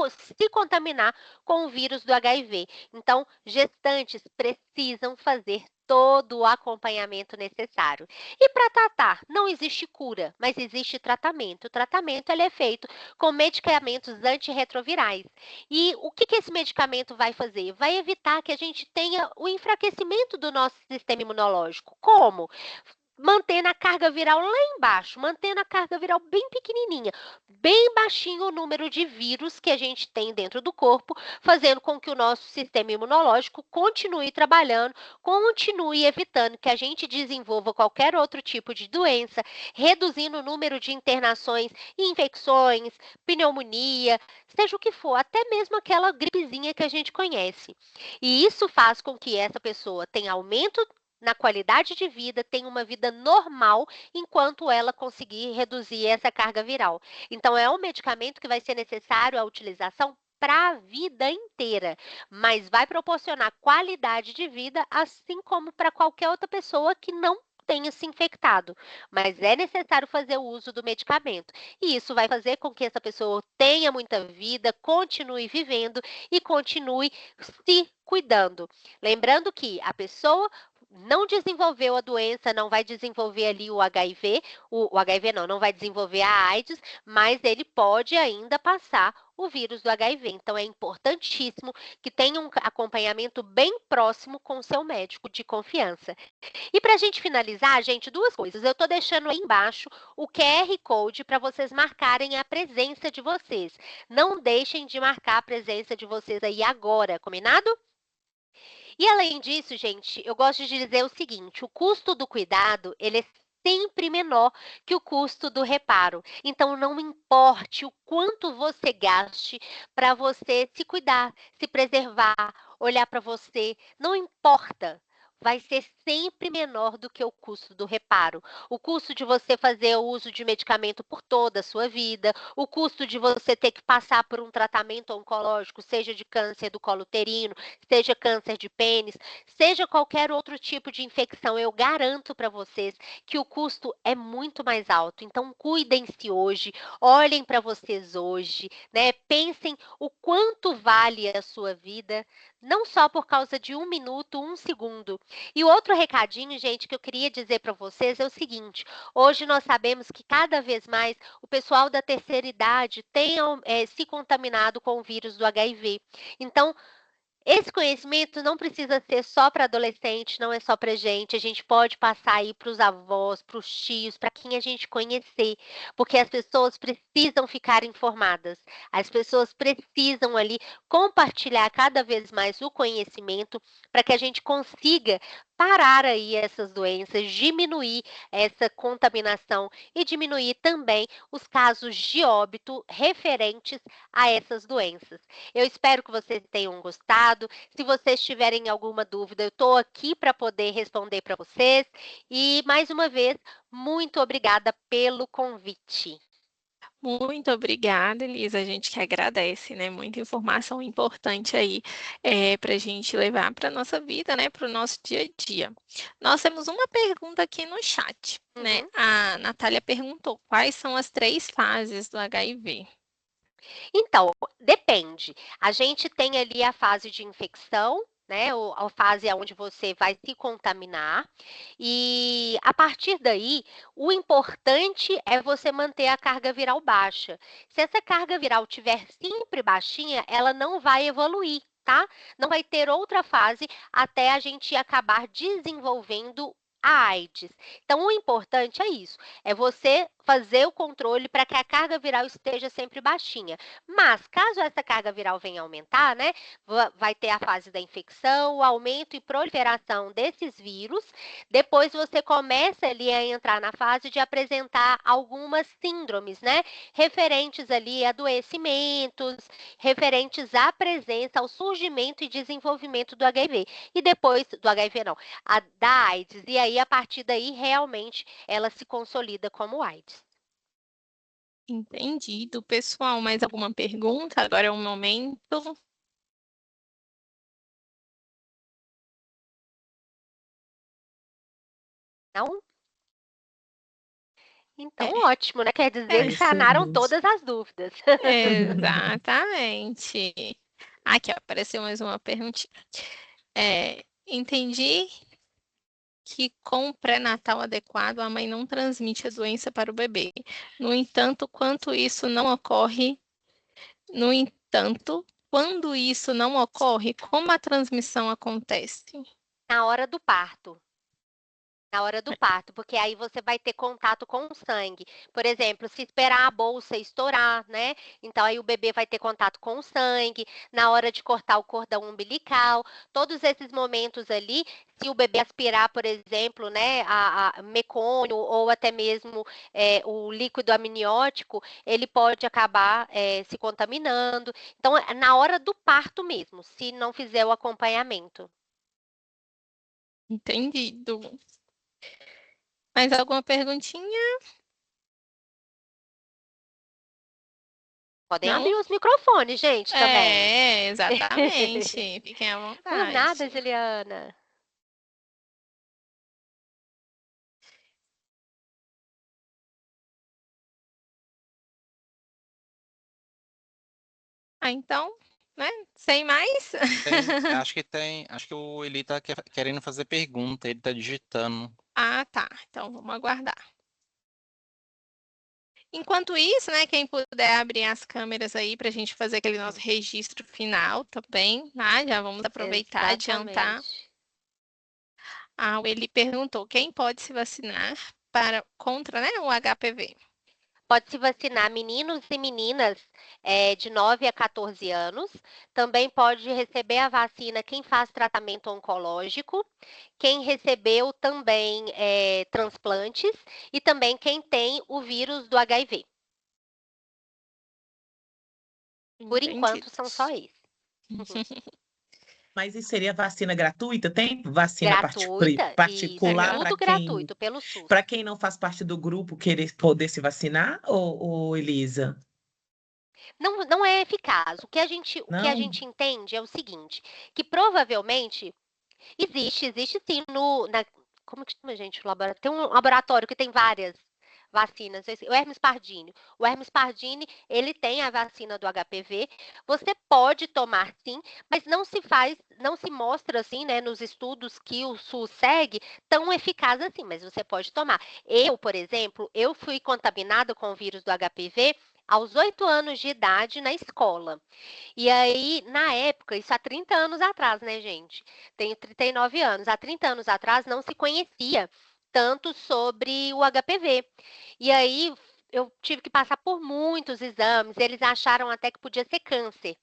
se contaminar com o vírus do HIV. Então, gestantes precisam fazer todo o acompanhamento necessário. E para tratar, não existe cura, mas existe tratamento. O tratamento ele é feito com medicamentos antirretrovirais. E o que esse medicamento vai fazer? Vai evitar que a gente tenha o enfraquecimento do nosso sistema imunológico. Como? Mantendo a carga viral lá embaixo, mantendo a carga viral bem pequenininha, bem baixinho o número de vírus que a gente tem dentro do corpo, fazendo com que o nosso sistema imunológico continue trabalhando, continue evitando que a gente desenvolva qualquer outro tipo de doença, reduzindo o número de internações, infecções, pneumonia, seja o que for, até mesmo aquela gripezinha que a gente conhece. E isso faz com que essa pessoa tenha aumento na qualidade de vida, tenha uma vida normal, enquanto ela conseguir reduzir essa carga viral. Então, é um medicamento que vai ser necessário a utilização para a vida inteira, mas vai proporcionar qualidade de vida, assim como para qualquer outra pessoa que não tenha se infectado, mas é necessário fazer o uso do medicamento. E isso vai fazer com que essa pessoa tenha muita vida, continue vivendo e continue se cuidando. Lembrando que a pessoa não desenvolveu a doença, não vai desenvolver ali o HIV, o HIV não vai desenvolver a AIDS, mas ele pode ainda passar o vírus do HIV. Então, é importantíssimo que tenha um acompanhamento bem próximo com o seu médico de confiança. E para a gente finalizar, gente, duas coisas. Eu estou deixando aí embaixo o QR Code para vocês marcarem a presença de vocês. Não deixem de marcar a presença de vocês aí agora, combinado? E além disso, gente, eu gosto de dizer o seguinte: o custo do cuidado, ele é sempre menor que o custo do reparo. Então, não importe o quanto você gaste para você se cuidar, se preservar, olhar para você, não importa. Vai ser sempre menor do que o custo do reparo. O custo de você fazer o uso de medicamento por toda a sua vida, o custo de você ter que passar por um tratamento oncológico, seja de câncer do colo uterino, seja câncer de pênis, seja qualquer outro tipo de infecção, eu garanto para vocês que o custo é muito mais alto. Então, cuidem-se hoje, olhem para vocês hoje, né? Pensem o quanto vale a sua vida, não só por causa de 1 minuto, 1 segundo. E o outro recadinho, gente, que eu queria dizer para vocês é o seguinte: hoje nós sabemos que cada vez mais o pessoal da terceira idade tem se contaminado com o vírus do HIV. Então, esse conhecimento não precisa ser só para adolescente, não é só para gente. A gente pode passar aí para os avós, para os tios, para quem a gente conhecer, porque as pessoas precisam ficar informadas. As pessoas precisam ali compartilhar cada vez mais o conhecimento para que a gente consiga parar aí essas doenças, diminuir essa contaminação e diminuir também os casos de óbito referentes a essas doenças. Eu espero que vocês tenham gostado. Se vocês tiverem alguma dúvida, eu estou aqui para poder responder para vocês. E, mais uma vez, muito obrigada pelo convite. Muito obrigada, Elisa. A gente que agradece, né? Muita informação importante aí para a gente levar para a nossa vida, né? Para o nosso dia a dia. Nós temos uma pergunta aqui no chat, né? Uhum. A Natália perguntou quais são as 3 fases do HIV. Então, depende. A gente tem ali a fase de infecção, né? A fase onde você vai se contaminar. E a partir daí, o importante é você manter a carga viral baixa. Se essa carga viral tiver sempre baixinha, ela não vai evoluir, tá? Não vai ter outra fase até a gente acabar desenvolvendo a AIDS. Então, o importante é isso, é você fazer o controle para que a carga viral esteja sempre baixinha. Mas, caso essa carga viral venha aumentar, né, vai ter a fase da infecção, o aumento e proliferação desses vírus. Depois você começa ali a entrar na fase de apresentar algumas síndromes, né, referentes ali a adoecimentos, referentes à presença, ao surgimento e desenvolvimento do HIV. E depois, do HIV não, da AIDS. E aí, a partir daí, realmente, ela se consolida como AIDS. Entendido. Pessoal, mais alguma pergunta? Agora é o momento. Não? Então, É. ótimo, né? Quer dizer É que sanaram excelente. todas as dúvidas. Exatamente. Aqui, ó, apareceu mais uma perguntinha. Entendi que com o pré-natal adequado a mãe não transmite a doença para o bebê. No entanto, quando isso não ocorre, como a transmissão acontece? Na hora do parto. Na hora do parto, porque aí você vai ter contato com o sangue. Por exemplo, se esperar a bolsa estourar, né? Então aí o bebê vai ter contato com o sangue, na hora de cortar o cordão umbilical, todos esses momentos ali, se o bebê aspirar, por exemplo, né, a mecônio ou até mesmo o líquido amniótico, ele pode acabar se contaminando. Então, é na hora do parto mesmo, se não fizer o acompanhamento. Entendido. Mais alguma perguntinha? Podem Não? abrir os microfones, gente, também. Exatamente. Fiquem à Por nada, vontade. Juliana. Então, né? Sem mais? Acho que o Eli tá querendo fazer pergunta, ele tá digitando. Ah, tá. Então vamos aguardar. Enquanto isso, né, quem puder abrir as câmeras aí para a gente fazer aquele nosso registro final também, tá? Já vamos aproveitar e adiantar. Exatamente. Ele perguntou quem pode se vacinar contra, né, o HPV. Pode se vacinar meninos e meninas de 9 a 14 anos. Também pode receber a vacina quem faz tratamento oncológico, quem recebeu também transplantes e também quem tem o vírus do HIV. Por enquanto, são só Entendidos. esses. Mas isso seria vacina gratuita? Tem vacina Gratuita, isso, É particular tudo gratuito pelo SUS. para quem não faz parte do grupo querer poder se vacinar, ou Elisa? Não é eficaz. O que a gente Não? entende é o seguinte, que provavelmente existe sim como que chama, gente, o laboratório? Tem um laboratório que tem várias vacinas, o Hermes Pardini. O Hermes Pardini, ele tem a vacina do HPV. Você pode tomar sim, mas não se mostra assim, né, nos estudos que o SUS segue tão eficaz assim, mas você pode tomar. Eu, por exemplo, eu fui contaminada com o vírus do HPV aos 8 anos de idade na escola. E aí, na época, isso há 30 anos atrás, né, gente? Tenho 39 anos. Há 30 anos atrás não se conhecia tanto sobre o HPV. E aí eu tive que passar por muitos exames, eles acharam até que podia ser câncer.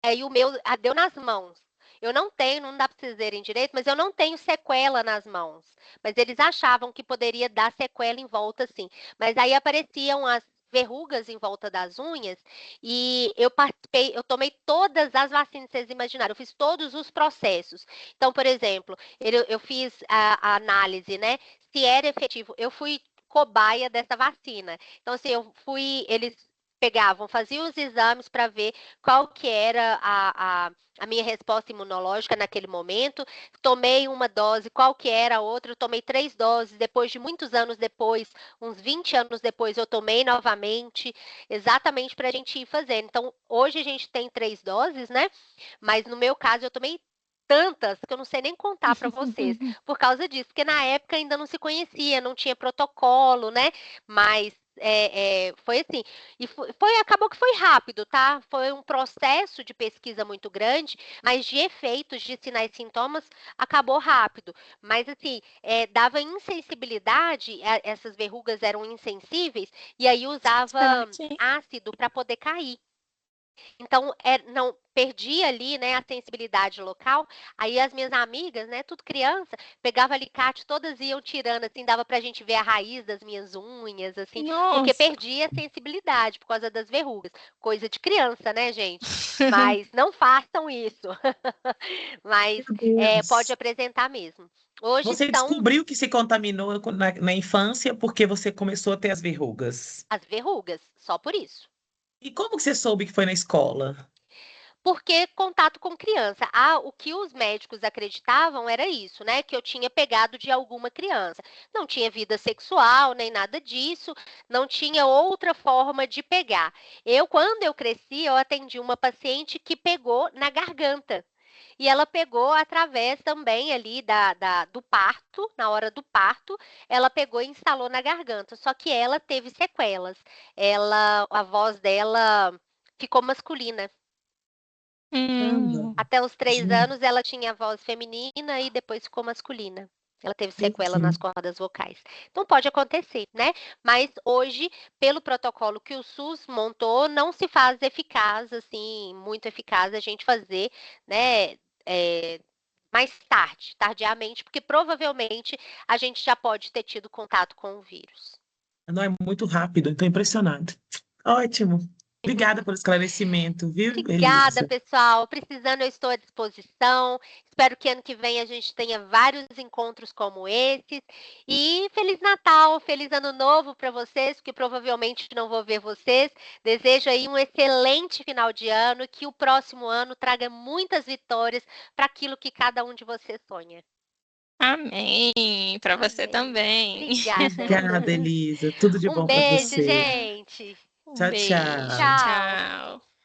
Aí o meu deu nas mãos. Eu não tenho, não dá para vocês verem direito, mas eu não tenho sequela nas mãos. Mas eles achavam que poderia dar sequela em volta, sim. Mas aí apareciam as verrugas em volta das unhas e eu participei, eu tomei todas as vacinas que vocês imaginaram, eu fiz todos os processos. Então, por exemplo, eu fiz a análise, né? Se era efetivo, eu fui cobaia dessa vacina. Então, assim, eles pegavam, faziam os exames para ver qual que era a minha resposta imunológica naquele momento. Tomei uma dose, qual que era a outra? Eu tomei 3 doses. Depois de muitos anos depois, uns 20 anos depois, eu tomei novamente, exatamente para a gente ir fazendo. Então, hoje a gente tem 3 doses, né? Mas no meu caso, eu tomei tantas que eu não sei nem contar para vocês, por causa disso, porque na época ainda não se conhecia, não tinha protocolo, né? Mas foi assim, e acabou que foi rápido, tá? Foi um processo de pesquisa muito grande, mas de efeitos de sinais e sintomas acabou rápido. Mas assim, dava insensibilidade, essas verrugas eram insensíveis, e aí usava Será que ácido para poder cair. Então, não perdia ali, né, a sensibilidade local. Aí as minhas amigas, né, tudo criança, pegava alicate, todas iam tirando, assim, dava pra gente ver a raiz das minhas unhas, assim, porque Nossa. perdia a sensibilidade por causa das verrugas. Coisa de criança, né, gente? Mas não façam isso. Mas Meu pode Deus. apresentar mesmo. Hoje Você são descobriu que se contaminou na infância porque você começou a ter as verrugas. as verrugas, só por isso. E como que você soube que foi na escola? Porque contato com criança. O que os médicos acreditavam era isso, né? Que eu tinha pegado de alguma criança. Não tinha vida sexual, nem nada disso, não tinha outra forma de pegar. Quando eu cresci, eu atendi uma paciente que pegou na garganta. E ela pegou através também ali do parto, na hora do parto, ela pegou e instalou na garganta. Só que ela teve sequelas. A voz dela ficou masculina. Caramba, Até os 3 gente, anos ela tinha voz feminina e depois ficou masculina. Ela teve que sequela nas cordas vocais. Então pode acontecer, né? Mas hoje, pelo protocolo que o SUS montou, não se faz eficaz, assim, muito eficaz a gente fazer, né? Mais tarde, tardiamente, porque provavelmente a gente já pode ter tido contato com o vírus. não é muito rápido, estou impressionado. Ótimo. Obrigada pelo esclarecimento, viu, Obrigada, Elisa? pessoal. Precisando, eu estou à disposição. Espero que ano que vem a gente tenha vários encontros como esses. E Feliz Natal, Feliz Ano Novo para vocês, que provavelmente não vou ver vocês. Desejo aí um excelente final de ano, que o próximo ano traga muitas vitórias para aquilo que cada um de vocês sonha. Amém. Para você Amém. também. Obrigada. Obrigada, Elisa. Tudo de Um bom para beijo, você. gente. Um Tchau, beijo. tchau. Tchau. Tchau.